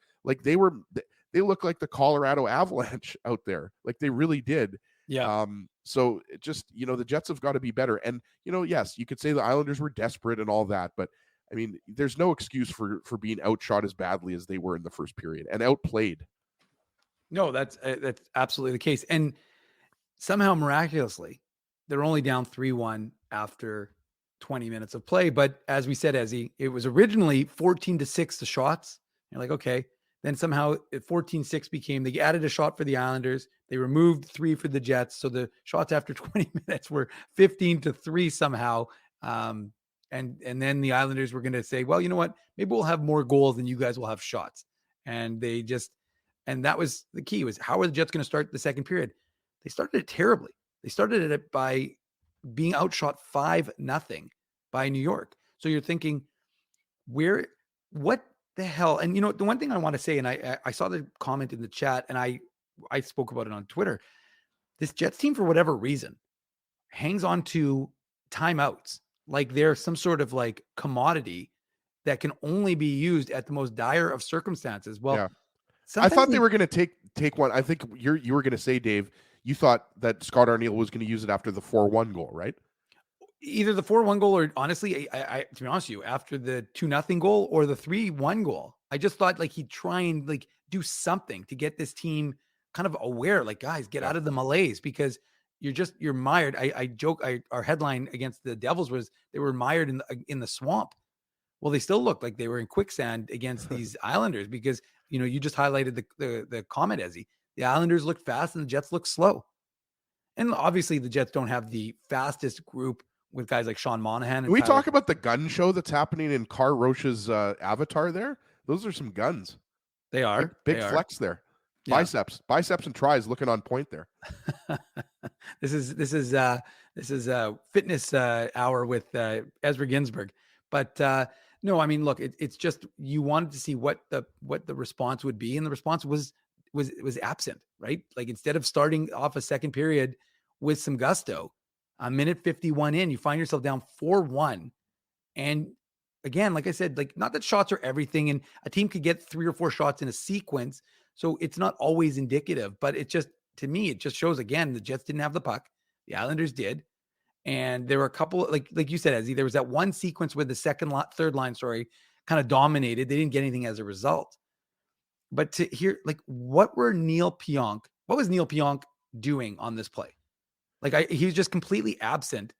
They look like the Colorado Avalanche out there. They really did. Yeah. So it just, the Jets have got to be better. And, yes, you could say the Islanders were desperate and all that, but I mean, there's no excuse for being outshot as badly as they were in the first period and outplayed. No, that's absolutely the case. And somehow miraculously, they're only down 3-1 after 20 minutes of play. But as we said, it was originally 14-6 the shots. You're like, okay. Then somehow 14-6 became, they added a shot for the Islanders. They removed 3 for the Jets. So the shots after 20 minutes were 15-3 somehow. And then the Islanders were going to say, well, you know what? Maybe we'll have more goals than you guys will have shots. And that was the key, was how are the Jets going to start the second period? They started it terribly. They started it by being outshot 5-0 by New York. So you're thinking, what the hell? And the one thing I want to say, and I saw the comment in the chat, and I spoke about it on Twitter. This Jets team, for whatever reason, hangs on to timeouts like they're some sort of like commodity that can only be used at the most dire of circumstances. Well, Yeah. I sometimes thought they were going to take one. I think you were going to say, Dave, you thought that Scott Arniel was going to use it after the 4-1 goal, right? either the 4-1 goal or honestly, I to be honest with you, after the 2-0 goal or the 3-1 goal, I just thought like he'd try and like do something to get this team kind of aware, like guys, get out of the malaise because you're mired. I joke, our headline against the Devils was they were mired in the swamp. Well, they still looked like they were in quicksand against these Islanders because you just highlighted the comment, Ezzy. The Islanders looked fast and the Jets looked slow. And obviously the Jets don't have the fastest group with guys like Sean Monahan. Can we talk about the gun show that's happening in Carr Roche's avatar there? Those are some guns. They are. Big flex there. Yeah. Biceps and tries looking on point there. This is fitness hour with Ezra Ginsburg. But no, I mean, look, it's just you wanted to see what the response would be, and the response was absent, right? Like instead of starting off a second period with some gusto, a minute 51 in, you find yourself down 4-1. And again, like I said, like not that shots are everything, and a team could get 3 or 4 shots in a sequence, so it's not always indicative. But it just, to me, it just shows again the Jets didn't have the puck, the Islanders did. And there were a couple, like you said, Ezzy, there was that one sequence where the third line, kind of dominated. They didn't get anything as a result. But to hear, like, what was Neil Pionk doing on this play? Like, he was just completely absent,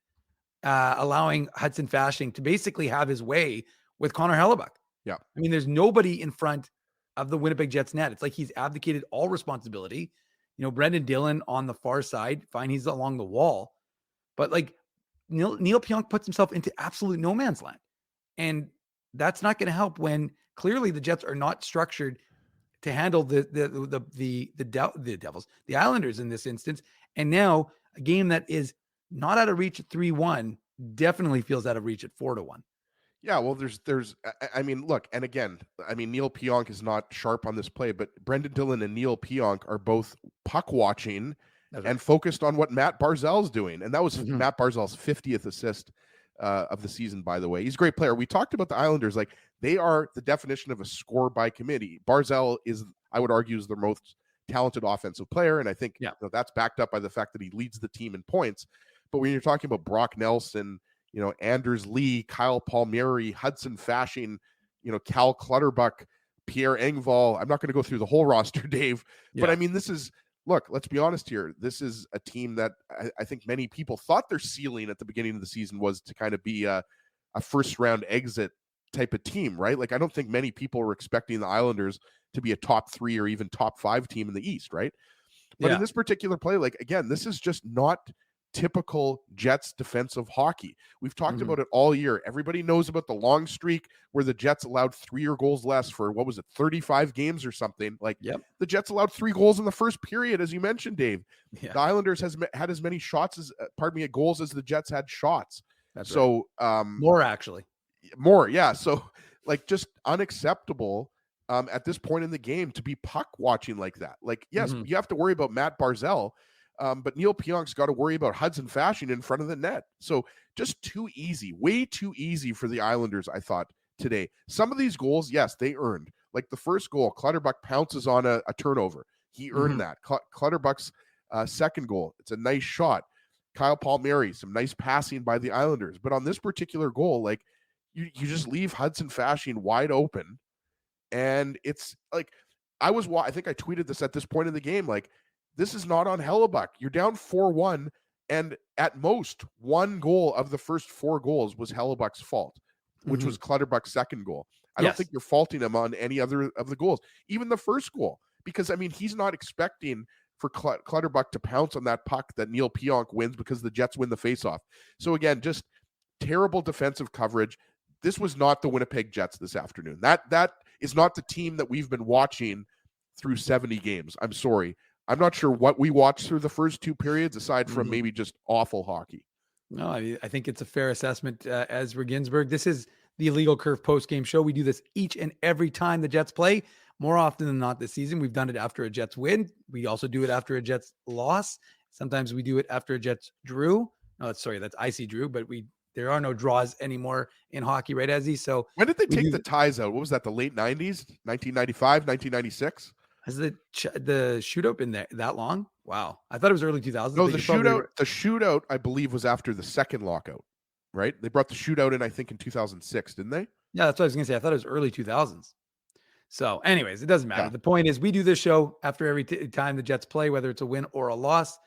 allowing Hudson Fasching to basically have his way with Connor Hellebuck. Yeah. I mean, there's nobody in front of the Winnipeg Jets net. It's like he's abdicated all responsibility. Brendan Dillon on the far side, fine, he's along the wall. But like Neil Pionk puts himself into absolute no man's land. And that's not going to help when clearly the Jets are not structured to handle the Devils, the Islanders in this instance. And now a game that is not out of reach at 3-1 definitely feels out of reach at 4-1. Yeah, well, I mean, look, and again, I mean, Neil Pionk is not sharp on this play, but Brendan Dillon and Neil Pionk are both puck watching and focused on what Matt Barzal's doing. And that was Matt Barzal's 50th assist of the season, by the way. He's a great player. We talked about the Islanders. Like, they are the definition of a score by committee. Barzal is, I would argue, is their most talented offensive player. And I think that's backed up by the fact that he leads the team in points. But when you're talking about Brock Nelson, Anders Lee, Kyle Palmieri, Hudson Fasching, Cal Clutterbuck, Pierre Engvall. I'm not going to go through the whole roster, Dave, but I mean, look, let's be honest here. This is a team that I think many people thought their ceiling at the beginning of the season was to kind of be a first round exit type of team, right? Like, I don't think many people were expecting the Islanders to be a top 3 or even top 5 team in the East, right? But in this particular play, like, again, this is just not typical Jets defensive hockey. We've talked about it all year. Everybody knows about the long streak where the Jets allowed 3 or goals less for, 35 games or something. Like, the Jets allowed 3 goals in the first period, as you mentioned, Dave. The Islanders had as many goals as the Jets had shots. That's so right. More actually. More, yeah. So, like, just unacceptable at this point in the game to be puck watching like that. Like, yes, you have to worry about Matt Barzal. But Neil Pionk's got to worry about Hudson Fasching in front of the net. So just too easy, way too easy for the Islanders, I thought, today. Some of these goals, yes, they earned. Like the first goal, Clutterbuck pounces on a turnover. He earned that. Clutterbuck's second goal, it's a nice shot. Kyle Palmieri, some nice passing by the Islanders. But on this particular goal, like, you just leave Hudson Fasching wide open. And it's like, I think I tweeted this at this point in the game, like, this is not on Hellebuck. You're down 4-1, and at most, 1 goal of the first 4 goals was Hellebuck's fault, which was Clutterbuck's second goal. I don't think you're faulting him on any other of the goals, even the first goal, because, I mean, he's not expecting for Clutterbuck to pounce on that puck that Neil Pionk wins because the Jets win the faceoff. So, again, just terrible defensive coverage. This was not the Winnipeg Jets this afternoon. That is not the team that we've been watching through 70 games. I'm sorry. I'm not sure what we watched through the first 2 periods, aside from maybe just awful hockey. No, I think it's a fair assessment, Ezra Ginsburg. This is the Illegal Curve post-game show. We do this each and every time the Jets play. More often than not this season, we've done it after a Jets win. We also do it after a Jets loss. Sometimes we do it after a Jets drew. No, that's IC drew, but we there are no draws anymore in hockey, right, Ezzy? So when did they take the ties out? What was that? The late 90s, 1995, 1996? has the shootout been there that long? Wow, I thought it was early 2000s. No, the shootout, I believe, was after the second lockout, right? They brought the shootout in, I think, in 2006, didn't they? Yeah, that's what I was gonna say. I thought it was early 2000s. So, anyways, it doesn't matter. Yeah. The point is, we do this show after every time the Jets play, whether it's a win or a loss.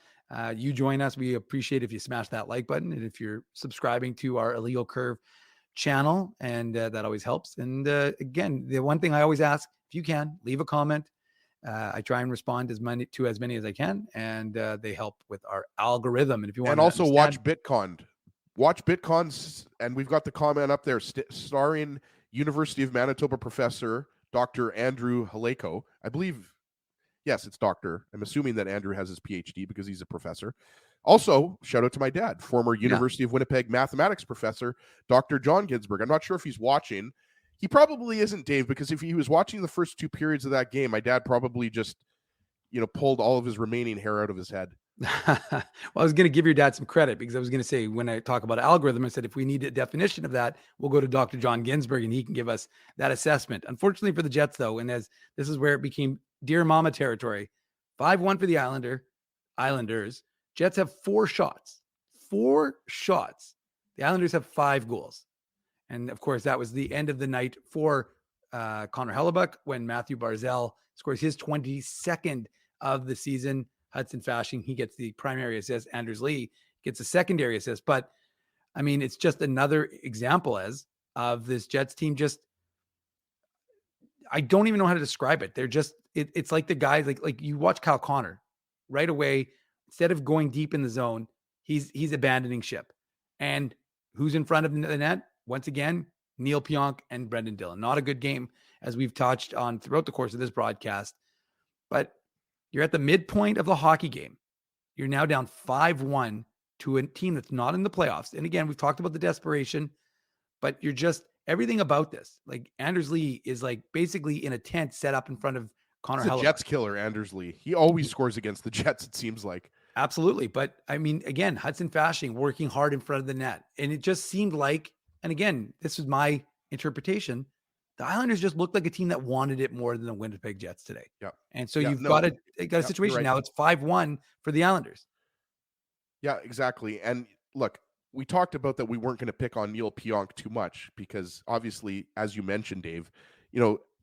You join us. We appreciate if you smash that like button, and if you're subscribing to our Illegal Curve channel, and that always helps. And again, the one thing I always ask, if you can, leave a comment. I try and respond as many as I can, and they help with our algorithm. And if you want, and also watch Bitcon, and we've got the comment up there starring University of Manitoba professor Dr. Andrew Haleko. I believe, yes, it's doctor. I'm assuming that Andrew has his PhD because he's a professor. Also, shout out to my dad, former University of Winnipeg mathematics professor, Dr. John Ginsberg. I'm not sure if he's watching. He probably isn't, Dave, because if he was watching the first 2 periods of that game, my dad probably just, pulled all of his remaining hair out of his head. Well, I was going to give your dad some credit because I was going to say, when I talk about algorithm, I said, if we need a definition of that, we'll go to Dr. John Ginsberg and he can give us that assessment. Unfortunately for the Jets, though, and as this is where it became dear mama territory, 5-1 for the Islanders. Jets have 4 shots. 4 shots. The Islanders have 5 goals. And of course, that was the end of the night for Connor Hellebuck when Matthew Barzal scores his 22nd of the season. Hudson Fasching, he gets the primary assist. Anders Lee gets a secondary assist. But I mean, it's just another example of this Jets team. I don't even know how to describe it. They're just, it's like the guys, like you watch Kyle Connor right away. Instead of going deep in the zone, he's abandoning ship. And who's in front of the net? Once again, Neil Pionk and Brendan Dillon. Not a good game, as we've touched on throughout the course of this broadcast. But you're at the midpoint of the hockey game. You're now down 5-1 to a team that's not in the playoffs. And again, we've talked about the desperation, but you're just everything about this. Like Anders Lee is like basically in a tent set up in front of Connor Hellebuck. Jets killer, Anders Lee. He always scores against the Jets, it seems like. Absolutely. But I mean, again, Hudson Fasching working hard in front of the net. And it just seemed like, and again, this is my interpretation, the Islanders just looked like a team that wanted it more than the Winnipeg Jets today. Yeah. And so you've got a situation right now. It's 5-1 for the Islanders. Yeah, exactly. And look, we talked about that we weren't going to pick on Neil Pionk too much because obviously, as you mentioned, Dave,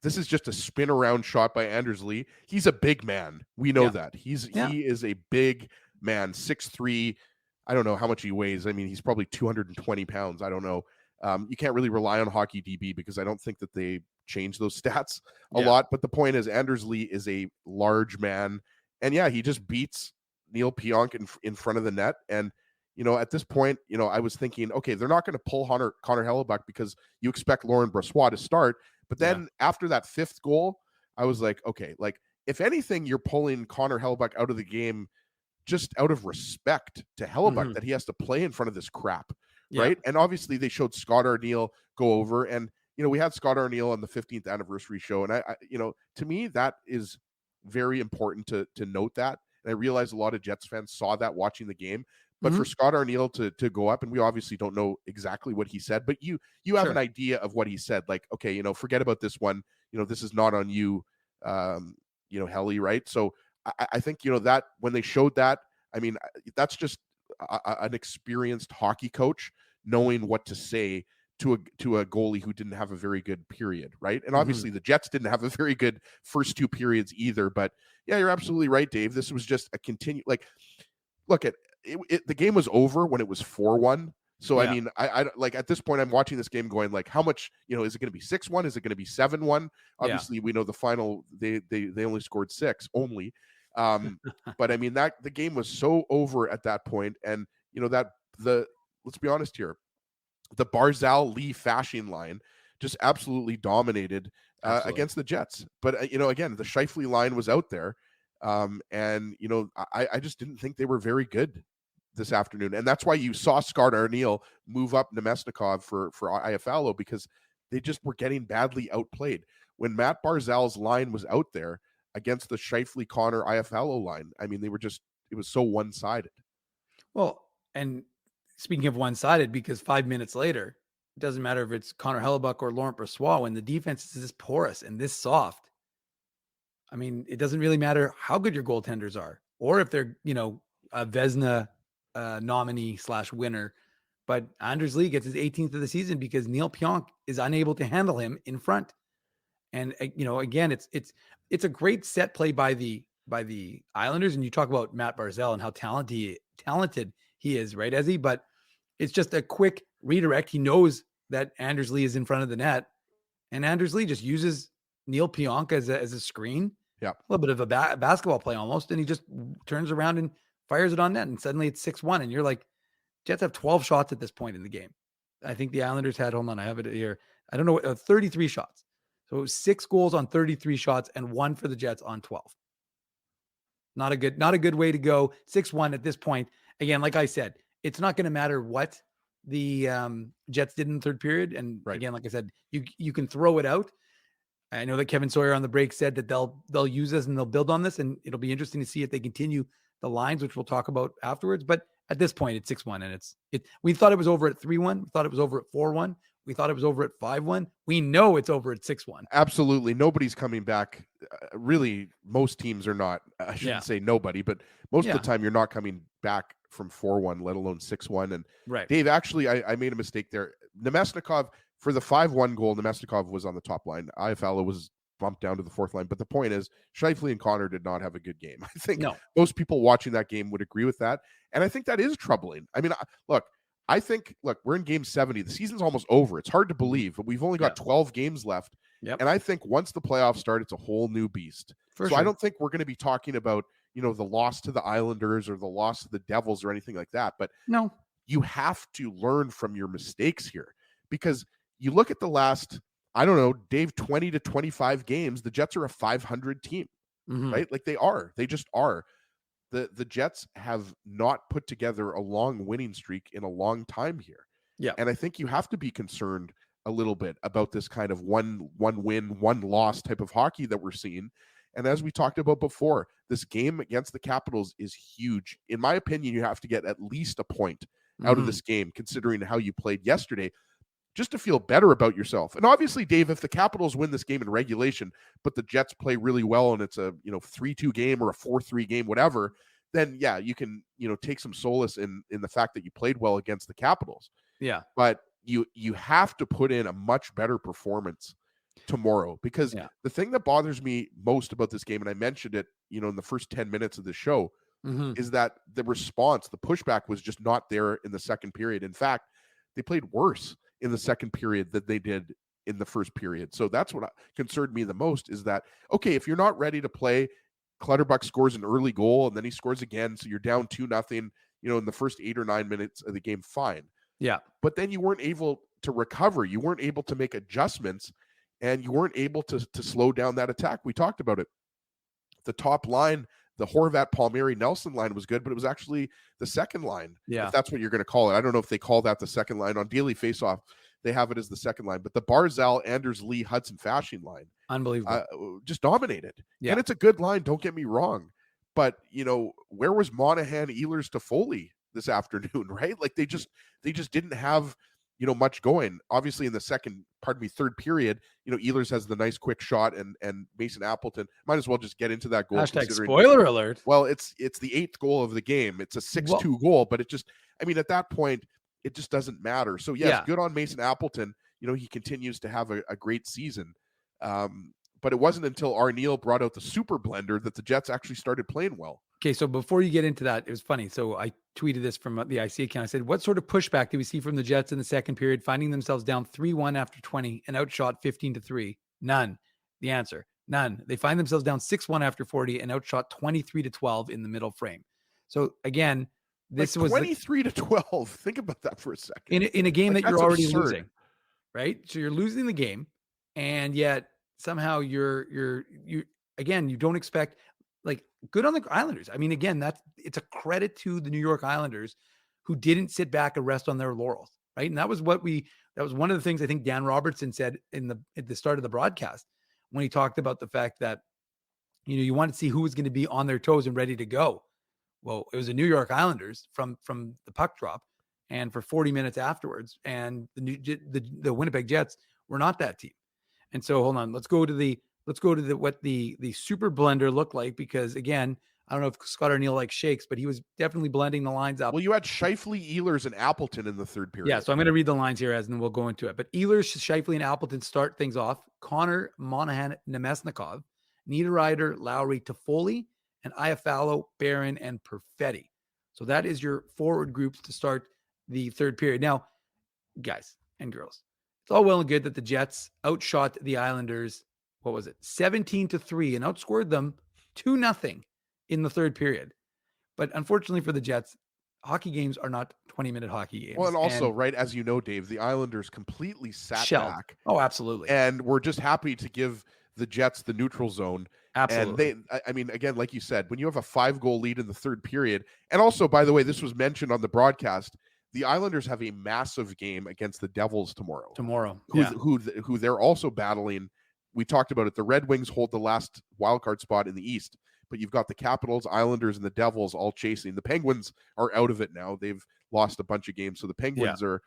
this is just a spin around shot by Anders Lee. He's a big man. We know that. He is a big man, 6'3". I don't know how much he weighs. I mean, he's probably 220 pounds. I don't know. You can't really rely on Hockey DB because I don't think that they change those stats a lot. But the point is, Anders Lee is a large man. And he just beats Neil Pionk in front of the net. And, at this point, I was thinking, okay, they're not going to pull Connor Hellebuck because you expect Laurent Brossoit to start. But then after that 5th goal, I was like, okay, like if anything, you're pulling Connor Hellebuck out of the game just out of respect to Hellebuck that he has to play in front of this crap. Right. And obviously they showed Scott Arniel go over and, we had Scott Arniel on the 15th anniversary show. And I to me, that is very important to note that. And I realize a lot of Jets fans saw that watching the game, but for Scott Arniel to go up, and we obviously don't know exactly what he said, but you have an idea of what he said. Like, okay, forget about this one. This is not on you, Helly. Right. So I think, that when they showed that, I mean, that's just an experienced hockey coach knowing what to say to a goalie who didn't have a very good period, right? And obviously the Jets didn't have a very good first 2 periods either. But you're absolutely right, Dave. This was just a look at it. The game was over when it was 4-1. So I mean, I like at this point I'm watching this game going like, how much is it going to be 6-1? Is it going to be 7-1? Obviously, we know the final they only scored 6 only. But I mean that the game was so over at that point, and let's be honest here, the Barzal Lee Fasching line just absolutely dominated against the Jets. But again, the Scheifele line was out there, and I just didn't think they were very good this afternoon, and that's why you saw Scott Arniel move up Nemesnikov for Iafallo because they just were getting badly outplayed. When Matt Barzal's line was out there against the Scheifele, Connor, Iafallo line, I mean, it was so one-sided. Well, and speaking of one-sided, because 5 minutes later, it doesn't matter if it's Connor Hellebuck or Laurent Brossoit, when the defense is this porous and this soft. I mean, it doesn't really matter how good your goaltenders are, or if they're, a Vezina nominee / winner. But Anders Lee gets his 18th of the season because Neil Pionk is unable to handle him in front. And again, it's a great set play by the Islanders. And you talk about Matt Barzal and how talented he is, right, Ezzy? But it's just a quick redirect. He knows that Anders Lee is in front of the net, and Anders Lee just uses Neil Pionk as a screen. Yeah, a little bit of a basketball play almost, and he just turns around and fires it on net, and suddenly it's 6-1, and you're like, Jets have 12 shots at this point in the game. I think the Islanders had, hold on, I have it here. I don't know, 33 shots. So it was 6 goals on 33 shots and 1 for the Jets on 12. Not a good way to go. 6-1 at this point. Again, like I said, it's not going to matter what the Jets did in the third period. And again, like I said, you can throw it out. I know that Kevin Sawyer on the break said that they'll use this and they'll build on this, and it'll be interesting to see if they continue the lines, which we'll talk about afterwards. But at this point, it's 6-1, and we thought it was over at 3-1. We thought it was over at 4-1. We thought it was over at 5-1. We know it's over at 6-1. Absolutely. Nobody's coming back. Really, most teams are not. I shouldn't say nobody, but most of the time you're not coming back from 4-1, let alone 6-1. And Dave, actually, I made a mistake there. Nemesnikov, for the 5-1 goal, Nemesnikov was on the top line. Iafallo was bumped down to the fourth line. But the point is, Scheifele and Connor did not have a good game. I think most people watching that game would agree with that. And I think that is troubling. I mean, look, we're in game 70. The season's almost over. It's hard to believe, but we've only got 12 games left. Yep. And I think once the playoffs start, it's a whole new beast. So I don't think we're going to be talking about, the loss to the Islanders or the loss to the Devils or anything like that. But no, you have to learn from your mistakes here, because you look at the last, I don't know, Dave, 20 to 25 games, the Jets are a 500 team, right? Like they just are. The Jets have not put together a long winning streak in a long time here. Yeah. And I think you have to be concerned a little bit about this kind of one win, one loss type of hockey that we're seeing. And as we talked about before, this game against the Capitals is huge. In my opinion, you have to get at least a point out of this game, considering how you played yesterday, just to feel better about yourself. And obviously, Dave, if the Capitals win this game in regulation, but the Jets play really well and it's a 3-2 game or a 4-3 game, whatever, then you can take some solace in the fact that you played well against the Capitals. Yeah. But you have to put in a much better performance tomorrow, because the thing that bothers me most about this game, and I mentioned it, in the first 10 minutes of the show, is that the response, the pushback was just not there in the second period. In fact, they played worse in the second period than they did in the first period. So that's what concerned me the most, is that, okay, if you're not ready to play, Clutterbuck scores an early goal and then he scores again, so you're down 2-0, in the first 8 or 9 minutes of the game, fine. Yeah. But then you weren't able to recover. You weren't able to make adjustments, and you weren't able to slow down that attack. We talked about it. The top line, the Horvat, Palmieri, Nelson line was good, but it was actually the second line, if that's what you're going to call it. I don't know if they call that the second line. On daily faceoff, they have it as the second line. But the Barzal, Anders Lee, Hudson Fasching line, unbelievable, just dominated. Yeah. And it's a good line, don't get me wrong. But, where was Monahan, Ehlers, Toffoli this afternoon, right? Like they just didn't have much going. Obviously in the third period, Ehlers has the nice quick shot, and Mason Appleton might as well just get into that goal. Spoiler alert. Well, it's the 8th goal of the game. It's a 6-2 goal, but it just, at that point, it just doesn't matter. So yes, good on Mason Appleton. He continues to have a great season. But it wasn't until Arneal brought out the super blender that the Jets actually started playing well. Okay, so before you get into that, it was funny. So I tweeted this from the IC account. I said, what sort of pushback did we see from the Jets in the second period, finding themselves down 3-1 after 20 and outshot 15-3? None. The answer, none. They find themselves down 6-1 after 40 and outshot 23-12 in the middle frame. So again, this was 23-12. Think about that for a second. In a game that you're already absurd. losing, right? So you're losing the game, and yet somehow you don't expect, like, good on the Islanders. I mean, again, it's a credit to the New York Islanders, who didn't sit back and rest on their laurels, right? And that was one of the things I think Dan Robertson said at the start of the broadcast, when he talked about the fact that, you want to see who was going to be on their toes and ready to go. Well, it was the New York Islanders from the puck drop, and for 40 minutes afterwards. And the Winnipeg Jets were not that team. And so hold on, let's go to what the super blender looked like, because again, I don't know if Scott Arniel likes shakes, but he was definitely blending the lines up. Well, you had Scheifele, Ehlers, and Appleton in the third period. Yeah, so I'm going to read the lines here and then we'll go into it. But Ehlers, Scheifele, and Appleton start things off. Connor, Monahan, Nemesnikov, Niederreiter, Lowry, Toffoli, and Iafallo, Barron, and Perfetti. So that is your forward groups to start the third period. Now, guys and girls, it's all well and good that the Jets outshot the Islanders, 17-3, and outscored them 2-0 in the third period. But unfortunately for the Jets, hockey games are not 20-minute hockey games. Well, and also, right, as you know, Dave, the Islanders completely sat back. Oh, absolutely. And we're just happy to give the Jets the neutral zone. Absolutely. And I mean, again, like you said, when you have a 5-goal lead in the third period, and also, by the way, this was mentioned on the broadcast, the Islanders have a massive game against the Devils tomorrow. Who they're also battling. We talked about it. The Red Wings hold the last wildcard spot in the East, but you've got the Capitals, Islanders, and the Devils all chasing. The Penguins are out of it now. They've lost a bunch of games, so the Penguins they're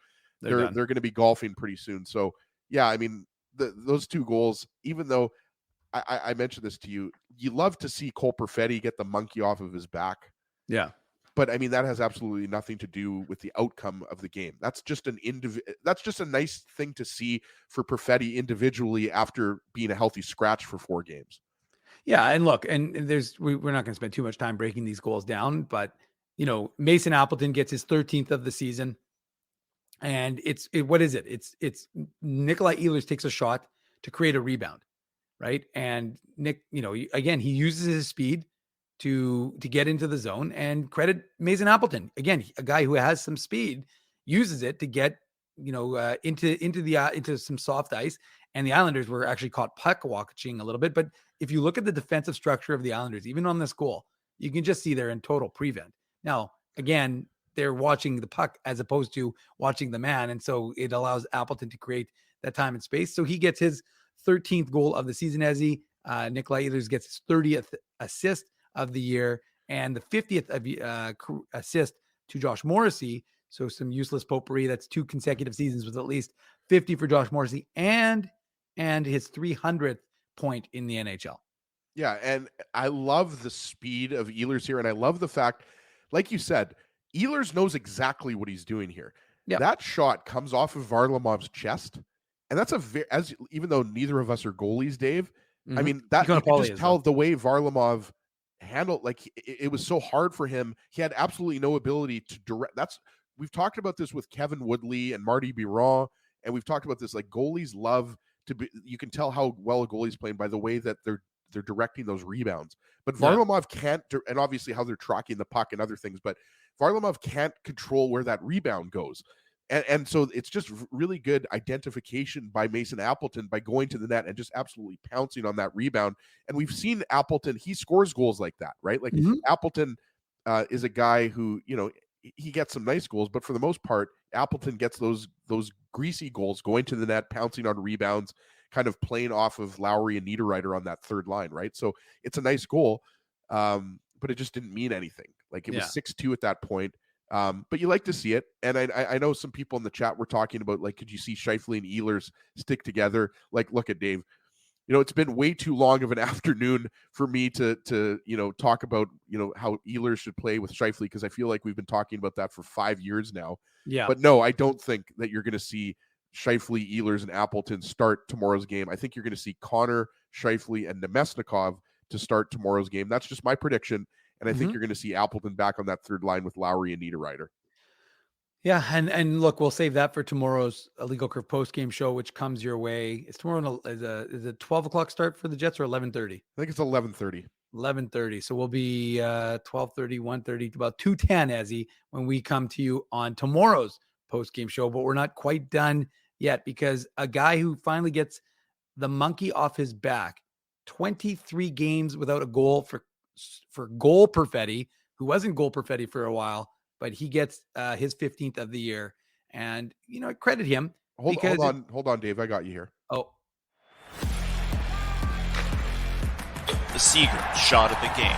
going to be golfing pretty soon. So yeah, I mean, those 2 goals, even though I mentioned this to you, you love to see Cole Perfetti get the monkey off of his back. Yeah. But I mean, that has absolutely nothing to do with the outcome of the game. That's just that's just a nice thing to see for Perfetti individually after being a healthy scratch for 4 games. Yeah, and look, and we're not going to spend too much time breaking these goals down, but Mason Appleton gets his 13th of the season, and what is it? It's Nikolai Ehlers takes a shot to create a rebound, right? And Nick, again, he uses his speed to get into the zone, and credit Mason Appleton. Again, a guy who has some speed uses it to get, into some soft ice. And the Islanders were actually caught puck watching a little bit. But if you look at the defensive structure of the Islanders, even on this goal, you can just see they're in total prevent. Now, again, they're watching the puck as opposed to watching the man. And so it allows Appleton to create that time and space. So he gets his 13th goal of the season as Nikolai Ehlers gets his 30th assist of the year and the 50th assist to Josh Morrissey. So some useless potpourri. That's 2 consecutive seasons with at least 50 for Josh Morrissey and his 300th point in the NHL. Yeah, and I love the speed of Ehlers here, and I love the fact, like you said, Ehlers knows exactly what he's doing here. Yep. That shot comes off of Varlamov's chest, and that's even though neither of us are goalies, Dave, I mean, that you can just tell the way Varlamov handled, like, it was so hard for him. He had absolutely no ability to direct. We've talked about this with Kevin Woodley and Marty Biron, and we've talked about this, like, goalies love to be, you can tell how well a goalie's playing by the way that they're directing those rebounds. But Varlamov can't, and obviously how they're tracking the puck and other things, but Varlamov can't control where that rebound goes. And so it's just really good identification by Mason Appleton by going to the net and just absolutely pouncing on that rebound. And we've seen Appleton, he scores goals like that, right? Like Appleton is a guy who, he gets some nice goals, but for the most part, Appleton gets those greasy goals, going to the net, pouncing on rebounds, kind of playing off of Lowry and Niederreiter on that third line, right? So it's a nice goal, but it just didn't mean anything. Like, it was 6-2 at that point. But you like to see it. And I know some people in the chat were talking about, like, could you see Scheifele and Ehlers stick together? Like, look at Dave. It's been way too long of an afternoon for me to talk about, how Ehlers should play with Scheifele, because I feel like we've been talking about that for 5 years now. Yeah. But no, I don't think that you're going to see Scheifele, Ehlers, and Appleton start tomorrow's game. I think you're going to see Connor, Scheifele, and Nemesnikov to start tomorrow's game. That's just my prediction. And I think you're going to see Appleton back on that third line with Lowry and Niederreiter. Yeah, and look, we'll save that for tomorrow's Illegal Curve post-game show, which comes your way. Is tomorrow is a 12 o'clock start for the Jets or 11:30? I think it's 11:30. 11:30. So we'll be 12:30, 1:30, about 2:10 when we come to you on tomorrow's post-game show. But we're not quite done yet, because a guy who finally gets the monkey off his back, 23 games without a goal for Goal Perfetti, who wasn't Goal Perfetti for a while, but he gets his 15th of the year. And, I credit him. Hold on, Dave. I got you here. Oh. The Seagram shot of the game.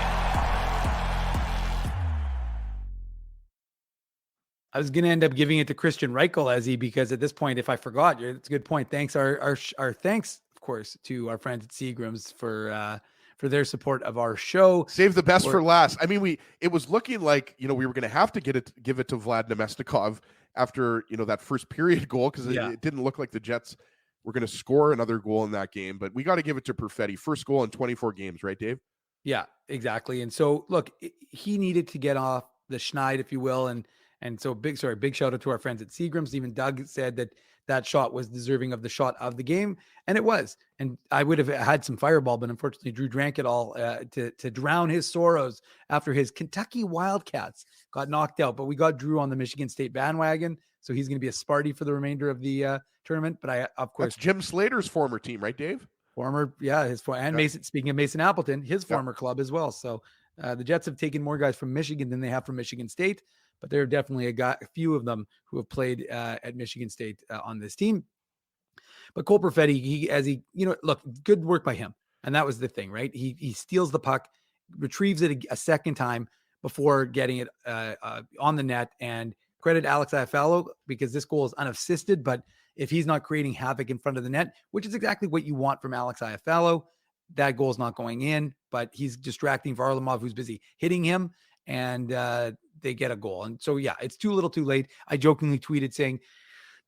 I was going to end up giving it to Christian Reichel, Ezzy, because at this point, if I forgot, it's a good point. Thanks, our thanks, of course, to our friends at Seagram's for their support of our show. Save the best for last. I mean, it was looking like, we were going to have to give it to Vlad Nemestikov after, that first period goal, because it didn't look like the Jets were going to score another goal in that game. But we got to give it to Perfetti. First goal in 24 games, right, Dave? Yeah, exactly. And so, look, he needed to get off the schneid, if you will, and so big shout out to our friends at Seagram's. Even Doug said that shot was deserving of the shot of the game, and it was. And I would have had some fireball, but unfortunately Drew drank it all to drown his sorrows after his Kentucky Wildcats got knocked out. But we got Drew on the Michigan State bandwagon, so he's going to be a Sparty for the remainder of the tournament. But I, of course, that's Jim Slater's former team, right, Dave? Mason. Speaking of Mason Appleton, his former club as well. So the Jets have taken more guys from Michigan than they have from Michigan State. But there are definitely a few of them who have played at Michigan State on this team. But Cole Perfetti, look, good work by him. And that was the thing, right? He steals the puck, retrieves it a second time before getting it on the net. And credit Alex Iafallo, because this goal is unassisted. But if he's not creating havoc in front of the net, which is exactly what you want from Alex Iafallo, that goal is not going in. But he's distracting Varlamov, who's busy hitting him. And they get a goal. And so, yeah, it's too little too late. I jokingly tweeted saying,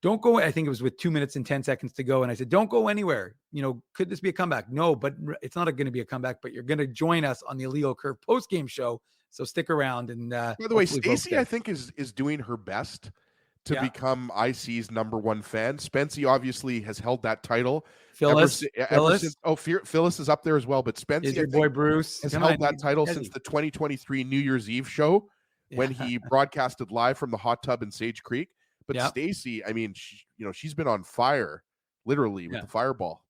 don't go. I think it was with 2 minutes and 10 seconds to go. And I said, don't go anywhere. Could this be a comeback? No, but it's not going to be a comeback, but you're going to join us on the Illegal Curve post-game show. So stick around. And by the way, Stacey, I think is doing her best to become IC's number one fan. Spency obviously has held that title. Phyllis is up there as well. But Spency, is your boy Bruce, has held that title since the 2023 New Year's Eve show when he broadcasted live from the hot tub in Sage Creek. But Stacey, I mean, she's been on fire, literally, with the fireball.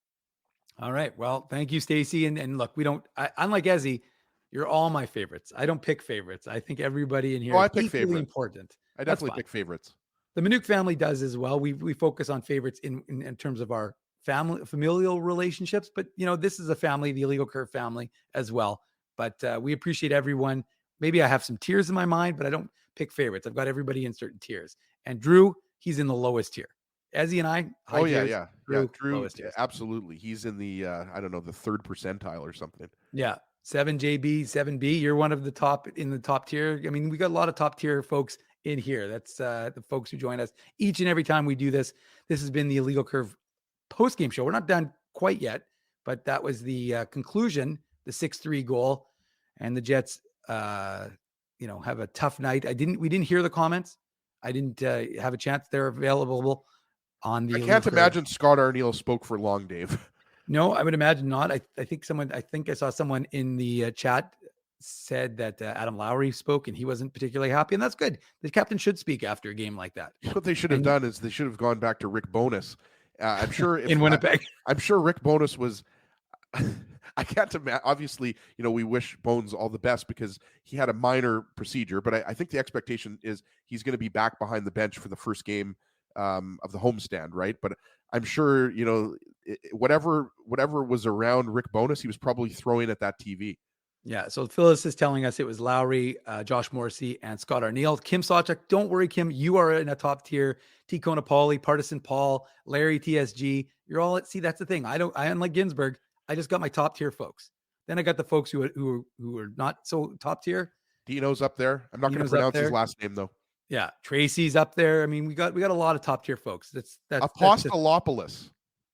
All right. Well, thank you, Stacey. And look, unlike Ezzy, you're all my favorites. I don't pick favorites. I think everybody in here is equally important. I definitely pick favorites. The Minuk family does as well. We focus on favorites in terms of our familial relationships, but this is a family, the Illegal Curve family as well. But we appreciate everyone. Maybe I have some tiers in my mind, but I don't pick favorites. I've got everybody in certain tiers. And Drew, he's in the lowest tier. Ezzy and I, Drew, absolutely. He's in the I don't know, the third percentile or something. Yeah, 7JB, 7B. You're one of the top in the top tier. I mean, we got a lot of top tier folks in here. That's the folks who join us each and every time we do this. This has been the Illegal Curve post-game show. We're not done quite yet, but that was the conclusion, the 6-3 goal, and the Jets have a tough night. We didn't hear the comments. I didn't have a chance. They're available on the. I can't imagine Scott Arniel spoke for long, Dave. No, I would imagine not. I think I saw someone in the chat said that Adam Lowry spoke and he wasn't particularly happy, and that's good. The captain should speak after a game like that. What they should have done is they should have gone back to Rick Bowness. I'm sure in Winnipeg. I'm sure Rick Bowness was. I can't imagine. Obviously, we wish Bones all the best because he had a minor procedure, but I think the expectation is he's going to be back behind the bench for the first game of the homestand, right? But I'm sure whatever was around Rick Bowness, he was probably throwing at that TV. Yeah. So Phyllis is telling us it was Lowry, Josh Morrissey, and Scott Arniel. Kim Sawchuk, don't worry, Kim. You are in a top tier. T. Conapoli, Partisan Paul, Larry TSG. You're all see. That's the thing. I unlike Ginsburg. I just got my top tier folks. Then I got the folks who are not so top tier. Dino's up there. I'm not going to pronounce his last name though. Yeah, Tracy's up there. I mean, we got a lot of top tier folks. That's Apostolopoulos.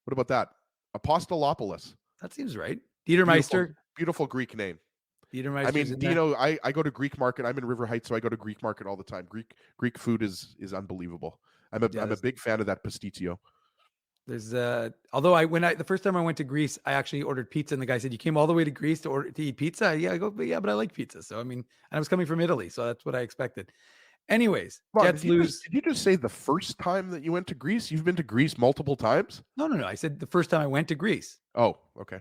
What about that? Apostolopoulos. That seems right. Dietermeister. Beautiful Greek name. Dietermeister. I mean, Dino. I go to Greek Market. I'm in River Heights, so I go to Greek Market all the time. Greek food is unbelievable. I'm a big fan of that pasticcio. There's although the first time I went to Greece, I actually ordered pizza, and the guy said, "You came all the way to Greece to eat pizza?" Yeah, I go, but I like pizza. So I mean, and I was coming from Italy, so that's what I expected. Anyways, Jets lose. Did you just say the first time that you went to Greece? You've been to Greece multiple times? No. I said the first time I went to Greece. Oh, okay.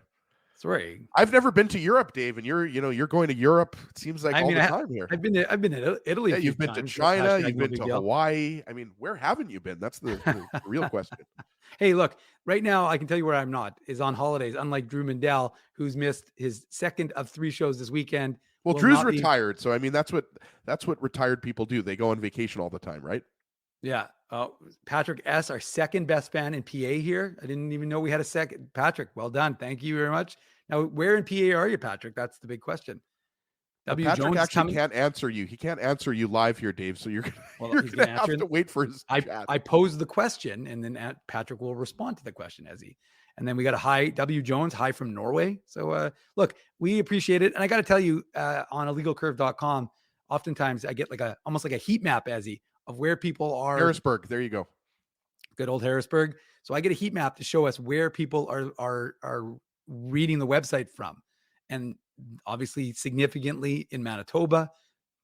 Sorry, I've never been to Europe, Dave, and you're going to Europe. It seems like all the time here. I've been to Italy. Yeah, you've been to China. You've been to Hawaii. I mean, where haven't you been? That's the real question. Hey, look, right now I can tell you where I'm not is on holidays. Unlike Drew Mindell, who's missed his second of 3 shows this weekend Well, will Drew's not be- retired, so I mean that's what retired people do. They go on vacation all the time, right? Yeah. Patrick S., our second best fan in PA here. I didn't even know we had a second. Patrick, well done. Thank you very much. Now, where in PA are you, Patrick? That's the big question. W. Patrick Jones actually can't answer you. He can't answer you live here, Dave. So you're he's gonna gonna have answer to wait for his chat. I pose the question, and then Patrick will respond to the question as he. And then we got a hi, W. Jones, hi from Norway. So look, we appreciate it. And I got to tell you, on illegalcurve.com, oftentimes I get almost like a heat map, Ezzy, of where people are. Harrisburg, there you go. Good old Harrisburg. So I get a heat map to show us where people are reading the website from. And obviously significantly in Manitoba,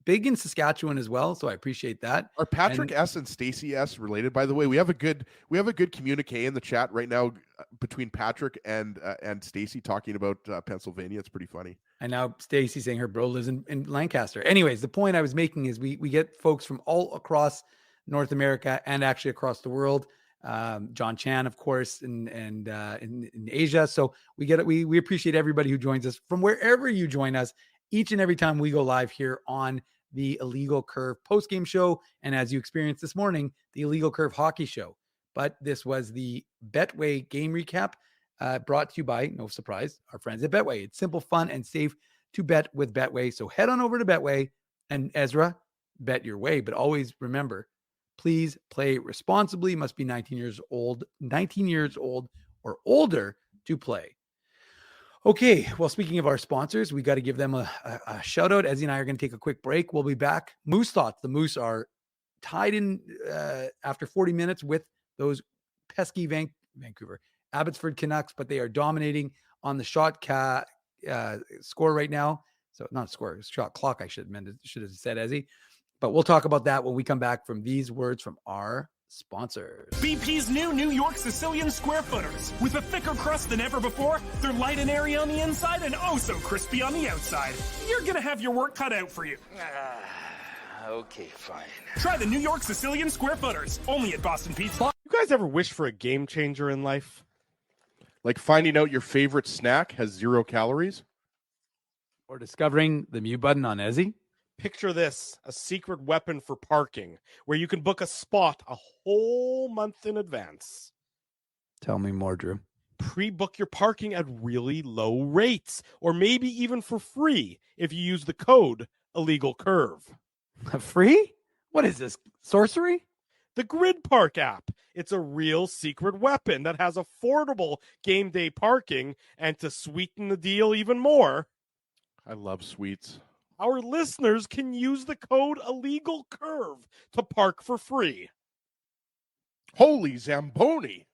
big in Saskatchewan as well. So I appreciate that. Are Patrick S. and Stacy S. related, by the way? We have a good communique in the chat right now between Patrick and Stacy talking about Pennsylvania. It's pretty funny. And now Stacy saying her bro lives in Lancaster. Anyways, the point I was making is we get folks from all across North America and actually across the world. John Chan, of course, in Asia. So we appreciate everybody who joins us from wherever you join us each and every time we go live here on the Illegal Curve post-game show. And as you experienced this morning, the Illegal Curve hockey show. But this was the Betway game recap brought to you by, no surprise, our friends at Betway. It's simple, fun, and safe to bet with Betway. So head on over to Betway and Ezra, bet your way. But always remember, please play responsibly. Must be 19 years old or older to play. Okay, well, speaking of our sponsors, we got to give them a shout out. Ezzy and I are going to take a quick break. We'll be back. Moose Thoughts. The Moose are tied in after 40 minutes with those pesky Vancouver Abbotsford Canucks, but they are dominating on the shot score right now. So not score, shot clock, I should have said, Ezzy. But we'll talk about that when we come back from these words from our sponsors. BP's new New York Sicilian Square Footers. With a thicker crust than ever before, they're light and airy on the inside and oh so crispy on the outside. You're gonna have your work cut out for you. Okay, fine. Try the New York Sicilian Square Footers, only at Boston Pizza. You guys ever wish for a game changer in life? Like finding out your favorite snack has 0 calories? Or discovering the mute button on Ezzy? Picture this, a secret weapon for parking, where you can book a spot a whole month in advance. Tell me more, Drew. Pre-book your parking at really low rates, or maybe even for free if you use the code IllegalCurve. Free? What is this, sorcery? The Grid Park app. It's a real secret weapon that has affordable game day parking, and to sweeten the deal even more, I love sweets. our listeners can use the code IllegalCurve to park for free. Holy Zamboni.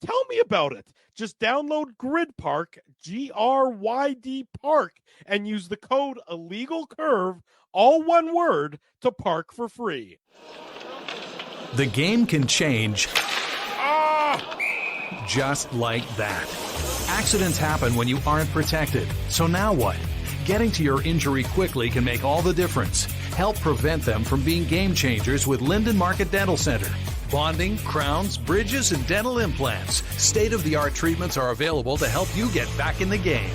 Tell me about it. Just download Grid Park, GRYD Park, and use the code IllegalCurve, all one word, to park for free. The game can change just like that. Accidents happen when you aren't protected. So now what? Getting to your injury quickly can make all the difference. Help prevent them from being game changers with Linden Market Dental Center. Bonding, crowns, bridges, and dental implants. State-of-the-art treatments are available to help you get back in the game.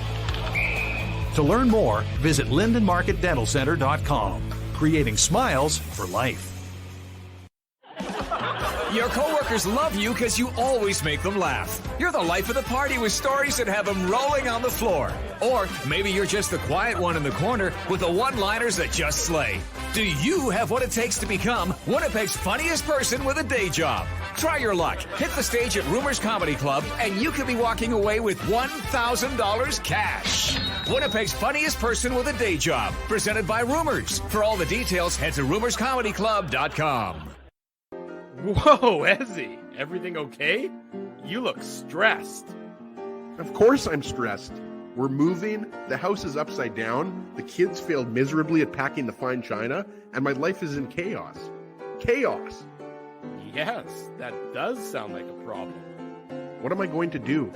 To learn more, visit LindenMarketDentalCenter.com. Creating smiles for life. Your coworkers love you because you always make them laugh. You're the life of the party with stories that have them rolling on the floor. Or maybe you're just the quiet one in the corner with the one-liners that just slay. Do you have what it takes to become Winnipeg's funniest person with a day job? Try your luck. Hit the stage at Rumors Comedy Club, and you could be walking away with $1,000 cash. Winnipeg's funniest person with a day job. Presented by Rumors. For all the details, head to rumorscomedyclub.com. Whoa, Ezzy, everything okay? You look stressed. Of course I'm stressed. We're moving, the house is upside down, the kids failed miserably at packing the fine china, and my life is in chaos. Chaos! Yes, that does sound like a problem. What am I going to do?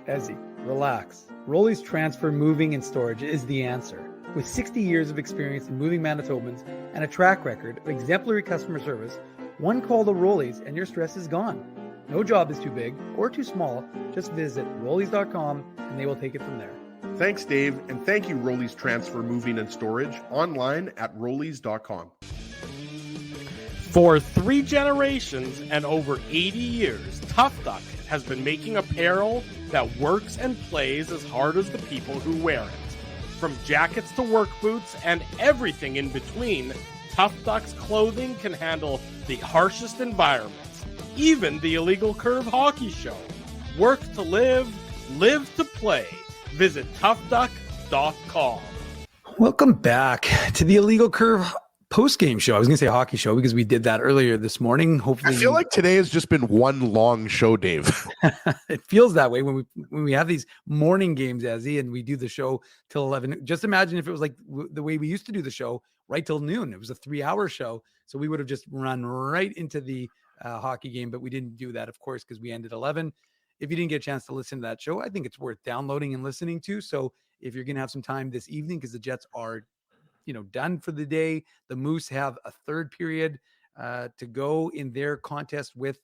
Ezzy, relax. Rolly's Transfer Moving and Storage is the answer. With 60 years of experience in moving Manitobans and a track record of exemplary customer service, one call to Rolly's and your stress is gone. No job is too big or too small. Just visit Rollies.com and they will take it from there. Thanks, Dave, and thank you, Rollies Transfer Moving and Storage, online at rollies.com. For 3 generations and over 80 years, Tough Duck has been making apparel that works and plays as hard as the people who wear it. From jackets to work boots and everything in between, Tough Duck's clothing can handle the harshest environments, even the Illegal Curve Hockey Show. Work to live, live to play. Visit toughduck.com. Welcome back to the Illegal Curve post-game show. I was going to say hockey show because we did that earlier this morning. Hopefully, I feel like today has just been one long show, Dave. It feels that way when we have these morning games, Ezzy, and we do the show till 11. Just imagine if it was like the way we used to do the show, right till noon. It was a 3-hour show, so we would have just run right into the hockey game, but we didn't do that, of course, because we ended 11. If you didn't get a chance to listen to that show, I think it's worth downloading and listening to. So if you're going to have some time this evening, because the Jets are done for the day. The Moose have a third period to go in their contest with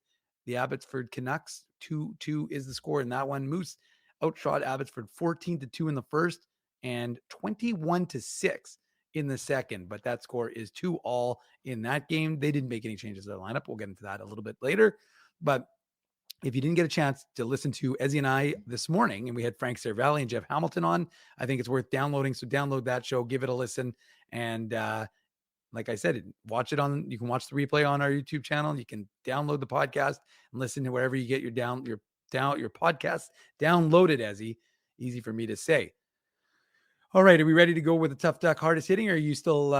the Abbotsford Canucks. 2-2 is the score in that one. Moose outshot Abbotsford 14-2 in the first and 21-6 in the second. But that score is 2-2 in that game. They didn't make any changes to their lineup. We'll get into that a little bit later. But if you didn't get a chance to listen to Ezzy and I this morning, and we had Frank Cervalli and Jeff Hamilton on, I think it's worth downloading. So download that show, give it a listen. And like I said, you can watch the replay on our YouTube channel. You can download the podcast and listen to wherever you get your podcast downloaded, Ezzy. Easy for me to say. All right. Are we ready to go with the Tough Duck hardest hitting? Or are you still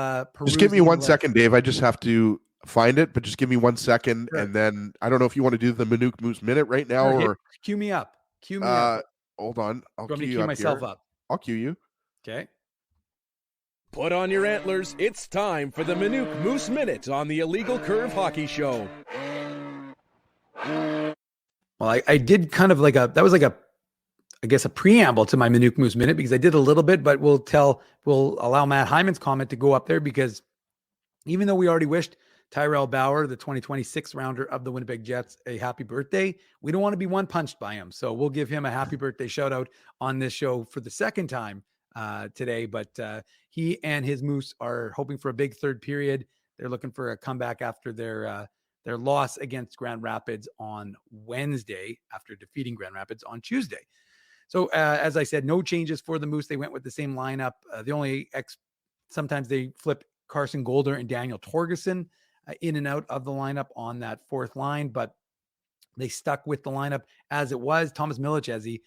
just give me 1 second, Dave. I just have to find it, but just give me 1 second. Sure. And then I don't know if you want to do the Manuk Moose Minute right now, or cue me up. Hold on. I'll cue myself up. I'll cue you. Okay. Put on your antlers. It's time for the Manuk Moose Minute on the Illegal Curve Hockey Show. Well, I did kind of like a preamble to my Manuk Moose Minute, because I did a little bit, but we'll allow Matt Hyman's comment to go up there, because even though we already wished Tyrell Bauer, the 2026 rounder of the Winnipeg Jets, a happy birthday, we don't want to be one punched by him. So we'll give him a happy birthday shout out on this show for the second time today. But he and his Moose are hoping for a big third period. They're looking for a comeback after their loss against Grand Rapids on Wednesday, after defeating Grand Rapids on Tuesday. So as I said, no changes for the Moose. They went with the same lineup. The only sometimes they flip Carson Golder and Daniel Torgerson in and out of the lineup on that fourth line, but they stuck with the lineup as it was. Thomas Milic, as he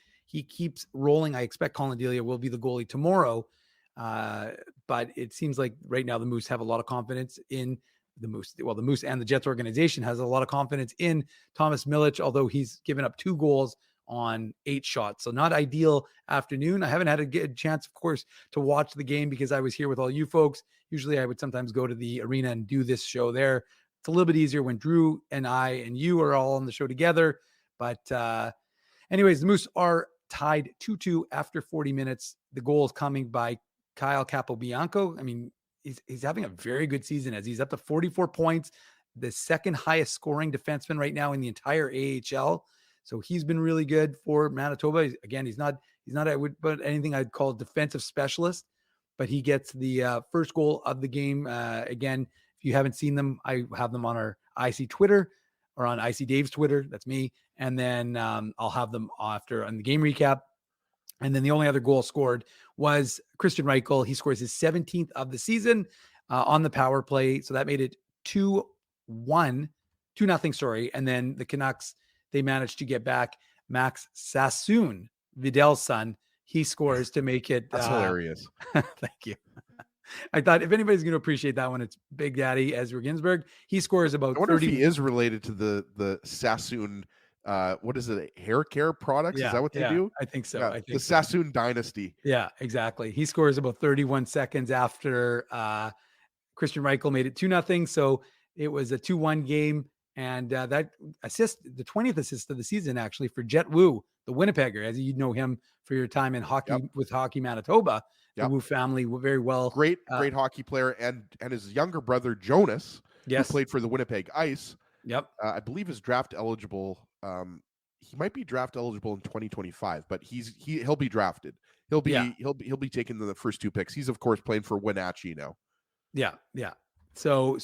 keeps rolling. I expect Colin Delia will be the goalie tomorrow, but it seems like right now the Moose have a lot of confidence in the Moose. Well, the Moose and the Jets organization has a lot of confidence in Thomas Milic, although he's given up 2 goals on 8 shots. So not ideal afternoon. I haven't had a good chance, of course, to watch the game because I was here with all you folks. Usually I would sometimes go to the arena and do this show there. It's a little bit easier when Drew and I and you are all on the show together. But anyways, the Moose are tied 2-2 after 40 minutes. The goal is coming by Kyle Capobianco. I mean, he's having a very good season, as he's up to 44 points, the second highest scoring defenseman right now in the entire AHL. So he's been really good for Manitoba. Again, he's not anything I'd call a defensive specialist, but he gets the first goal of the game. Again, if you haven't seen them, I have them on our IC Twitter, or on IC Dave's Twitter. That's me. And then I'll have them after on the game recap. And then the only other goal scored was Christian Reichel. He scores his 17th of the season on the power play. So that made it 2-0, sorry. And then the Canucks, they managed to get back Max Sassoon, Vidal's son. He scores to make it. That's hilarious. Thank you. I thought if anybody's going to appreciate that one, it's Big Daddy Ezra Ginsburg. He scores about 30. I wonder if he is related to the Sassoon. What is it? Hair care products? Yeah, is that what they do? I think so. Yeah, I think the Sassoon dynasty. Yeah, exactly. He scores about 31 seconds after Christian Reichel made it 2-0. So it was a 2-1 game. And that assist, the 20th assist of the season, actually, for Jet Wu, the Winnipegger, as you know him for your time in hockey with Hockey Manitoba. The Wu family were very well. Great hockey player. And his younger brother, Jonas, who played for the Winnipeg Ice. Yep. I believe is draft eligible he might be draft eligible in 2025, but he'll be drafted. He'll be taken the first 2 picks. He's of course playing for Wenatchee now. Yeah. So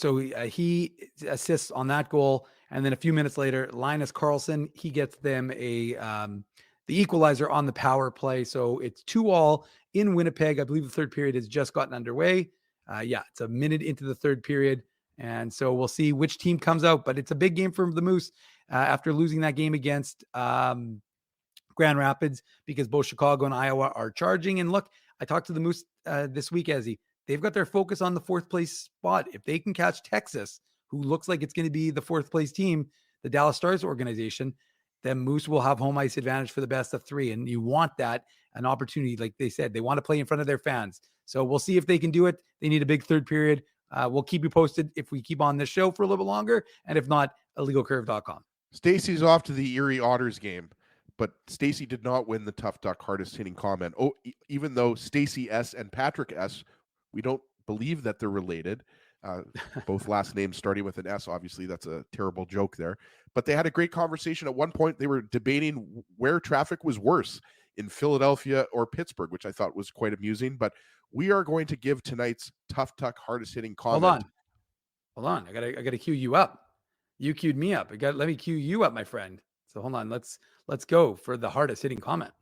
he assists on that goal, and then a few minutes later, Linus Karlsson, he gets them the equalizer on the power play. So it's 2-2 in Winnipeg. I believe the third period has just gotten underway. It's a minute into the third period, and so we'll see which team comes out. But it's a big game for the Moose after losing that game against Grand Rapids, because both Chicago and Iowa are charging. And look, I talked to the Moose this week, Ezzy. They've got their focus on the 4th place spot. If they can catch Texas, who looks like it's going to be the 4th place team, the Dallas Stars organization, then Moose will have home ice advantage for the best of 3. And you want that, an opportunity. Like they said, they want to play in front of their fans. So we'll see if they can do it. They need a big third period. We'll keep you posted if we keep on this show for a little bit longer. And if not, illegalcurve.com. Stacy's off to the Erie Otters game, but Stacy did not win the Tough Duck hardest hitting comment. Even though Stacy S and Patrick S, we don't believe that they're related. Both last names starting with an S. Obviously, that's a terrible joke there. But they had a great conversation. At one point, they were debating where traffic was worse, in Philadelphia or Pittsburgh, which I thought was quite amusing. But we are going to give tonight's Tough Duck hardest hitting comment. Hold on. I gotta cue you up. You queued me up. Let me cue you up, my friend. So hold on. Let's go for the hardest hitting comment.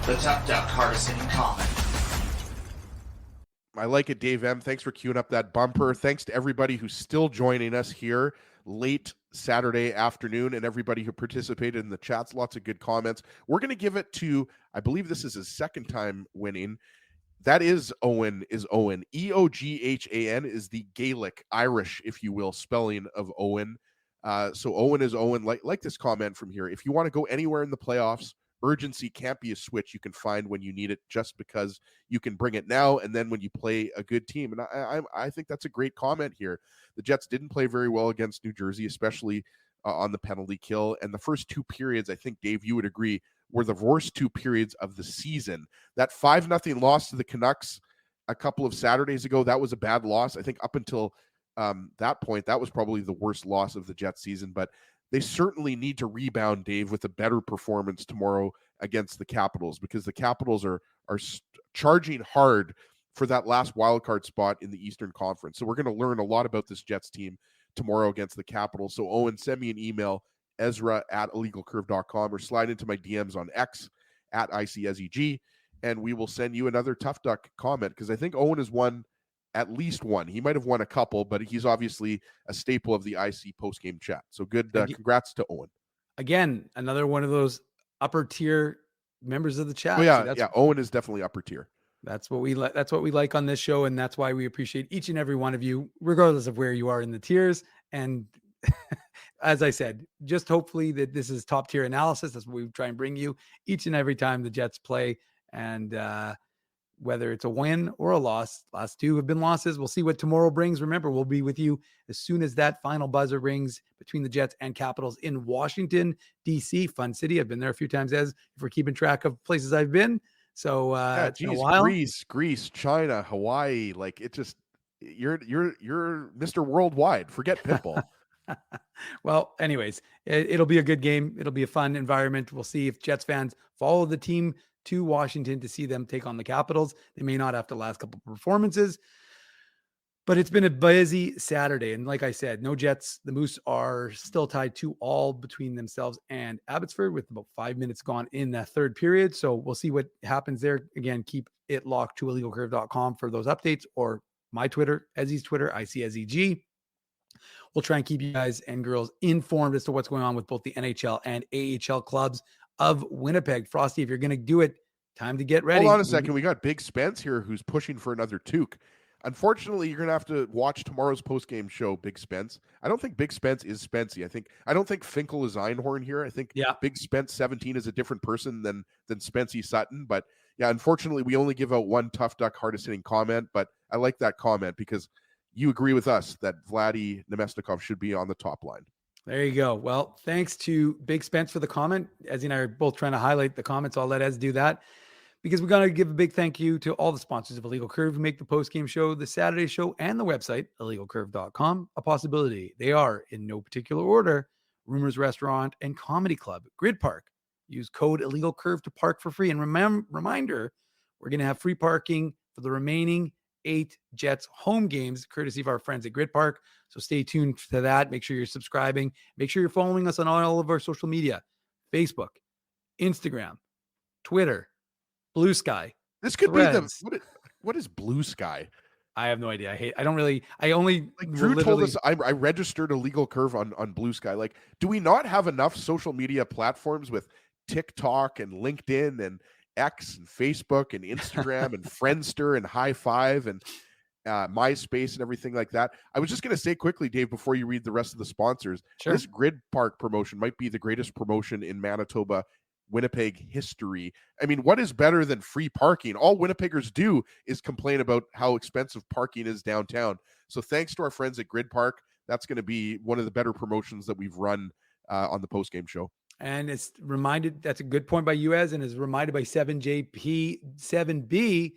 The Tough Duck hardest hitting comment. I like it, Dave M. Thanks for queuing up that bumper. Thanks to everybody who's still joining us here late Saturday afternoon, and everybody who participated in the chats. Lots of good comments. We're going to give it to, I believe this is his second time winning. That is Owen. Eoghan is the Gaelic, Irish, if you will, spelling of Owen. So Owen is Owen. Like this comment from here. If you want to go anywhere in the playoffs, urgency can't be a switch you can find when you need it, just because you can bring it now and then when you play a good team. And I think that's a great comment here. The Jets didn't play very well against New Jersey, especially on the penalty kill. And the first 2 periods, I think, Dave, you would agree, were the worst 2 periods of the season. That 5-0 loss to the Canucks a couple of Saturdays ago, that was a bad loss. I think up until that point, that was probably the worst loss of the Jets season. But they certainly need to rebound, Dave, with a better performance tomorrow against the Capitals, because the Capitals are charging hard for that last wildcard spot in the Eastern Conference. So we're going to learn a lot about this Jets team tomorrow against the Capitals. So Owen, send me an email, Ezra@illegalcurve.com, or slide into my DMs on X @ICSEG, and we will send you another Tough Duck comment, because I think Owen has won at least one. He might have won a couple, but he's obviously a staple of the IC postgame chat. So good. Congrats to Owen. Again, another one of those upper tier members of the chat. Oh, yeah, so Owen is definitely upper tier. That's what we like. That's what we like on this show, and that's why we appreciate each and every one of you, regardless of where you are in the tiers. And as I said, just hopefully that this is top tier analysis. That's what we try and bring you each and every time the Jets play. And whether it's a win or a loss, last 2 have been losses. We'll see what tomorrow brings. Remember, we'll be with you as soon as that final buzzer rings between the Jets and Capitals in Washington, D.C. Fun city. I've been there a few times, if we're keeping track of places I've been. So it's been a while. Greece, China, Hawaii, like it just, you're Mr. Worldwide. Forget Pitbull. Well, anyways, it'll be a good game. It'll be a fun environment. We'll see if Jets fans follow the team to Washington to see them take on the Capitals. They may not after the last couple of performances, but it's been a busy Saturday. And like I said, no Jets. The Moose are still tied 2-2 between themselves and Abbotsford with about 5 minutes gone in that third period. So we'll see what happens there. Again, keep it locked to illegalcurve.com for those updates, or my Twitter, Ezzy's Twitter, ICSEG. We'll try and keep you guys and girls informed as to what's going on with both the NHL and AHL clubs of Winnipeg. Frosty, if you're going to do it, time to get ready. Hold on a second. We got Big Spence here who's pushing for another toque. Unfortunately, you're going to have to watch tomorrow's postgame show, Big Spence. I don't think Big Spence is Spency. I don't think Finkel is Einhorn here. I think Big Spence 17 is a different person than Spency Sutton. But yeah, unfortunately, we only give out one Tough Duck hardest hitting comment. But I like that comment because you agree with us that Vladdy Nemestikov should be on the top line. There you go. Well, thanks to Big Spence for the comment. Ezzy and I are both trying to highlight the comments. I'll let Ez do that, because we're going to give a big thank you to all the sponsors of Illegal Curve who make the post-game show, the Saturday show, and the website, illegalcurve.com, a possibility. They are, in no particular order, Rumors Restaurant, and Comedy Club. Grid Park. Use code Illegal Curve to park for free. And reminder, we're going to have free parking for the remaining 8 Jets home games, courtesy of our friends at Grid Park. So stay tuned to that. Make sure you're subscribing. Make sure you're following us on all of our social media, Facebook, Instagram, Twitter, Blue Sky. This could Threads. be what is Blue Sky? I have no idea. I only like Drew told us I registered Illegal Curve on Blue Sky. Like, do we not have enough social media platforms with TikTok and LinkedIn and X and Facebook and Instagram and Friendster and High Five and MySpace and everything like that? I was just going to say quickly, Dave, before you read the rest of the sponsors, this Grid Park promotion might be the greatest promotion in Manitoba, Winnipeg history. I mean, what is better than free parking? All Winnipeggers do is complain about how expensive parking is downtown. So thanks to our friends at Grid Park, that's going to be one of the better promotions that we've run on the post-game show. And it's reminded, that's a good point by you, and is reminded by 7JP7B.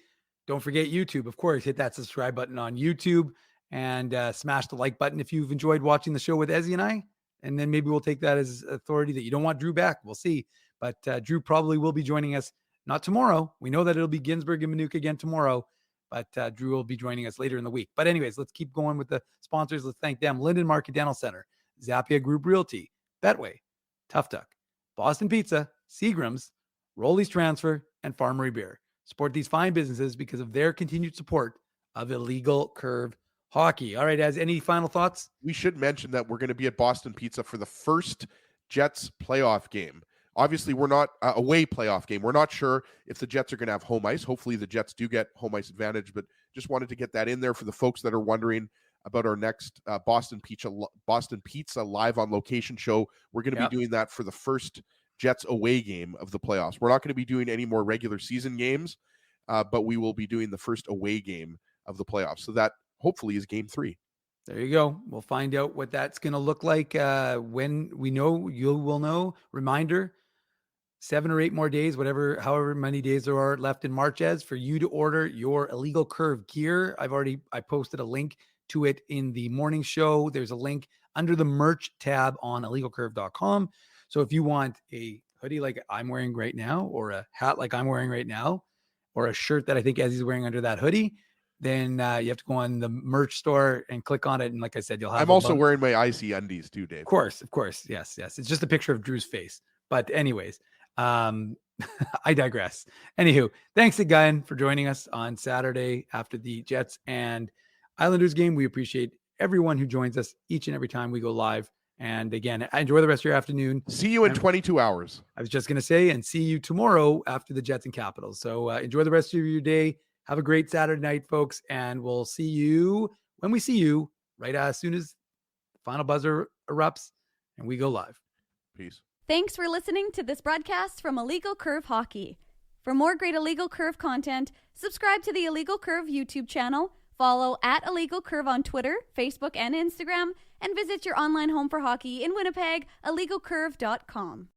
Don't forget YouTube. Of course, hit that subscribe button on YouTube and smash the like button if you've enjoyed watching the show with Ezzy and I. And then maybe we'll take that as authority that you don't want Drew back. We'll see. But Drew probably will be joining us, not tomorrow. We know that it'll be Ginsburg and Minuk again tomorrow, but Drew will be joining us later in the week. But anyways, let's keep going with the sponsors. Let's thank them. Linden Market Dental Center, Zappia Group Realty, Betway, Tough Duck, Boston Pizza, Seagram's, Rolly's Transfer, and Farmery Beer. Support these fine businesses because of their continued support of Illegal Curve Hockey. All right, Az, any final thoughts? We should mention that we're going to be at Boston Pizza for the first Jets playoff game. Obviously, we're not away playoff game. We're not sure if the Jets are going to have home ice. Hopefully, the Jets do get home ice advantage, but just wanted to get that in there for the folks that are wondering about our next Boston Pizza live on location show. We're going to be doing that for the first Jets away game of the playoffs. We're not going to be doing any more regular season games, but we will be doing the first away game of the playoffs. So that hopefully is game 3. There you go. We'll find out what that's going to look like when we know. You will know. Reminder, 7 or 8 more days, however many days there are left in March, as for you to order your Illegal Curve gear. I posted a link to it in the morning show. There's a link under the merch tab on illegalcurve.com. So if you want a hoodie like I'm wearing right now, or a hat like I'm wearing right now, or a shirt that I think Ezzy's wearing under that hoodie, then you have to go on the merch store and click on it. And like I said, you'll have. I'm also wearing my icy undies too, Dave. Of course. Yes. It's just a picture of Drew's face. But anyways, I digress. Anywho, thanks again for joining us on Saturday after the Jets and Islanders game. We appreciate everyone who joins us each and every time we go live. And again, enjoy the rest of your afternoon. See you in 22 hours. I was just going to say, and see you tomorrow after the Jets and Capitals. So enjoy the rest of your day. Have a great Saturday night, folks. And we'll see you when we see you, right as soon as the final buzzer erupts and we go live. Peace. Thanks for listening to this broadcast from Illegal Curve Hockey. For more great Illegal Curve content, subscribe to the Illegal Curve YouTube channel, follow at Illegal Curve on Twitter, Facebook, and Instagram, and visit your online home for hockey in Winnipeg, illegalcurve.com.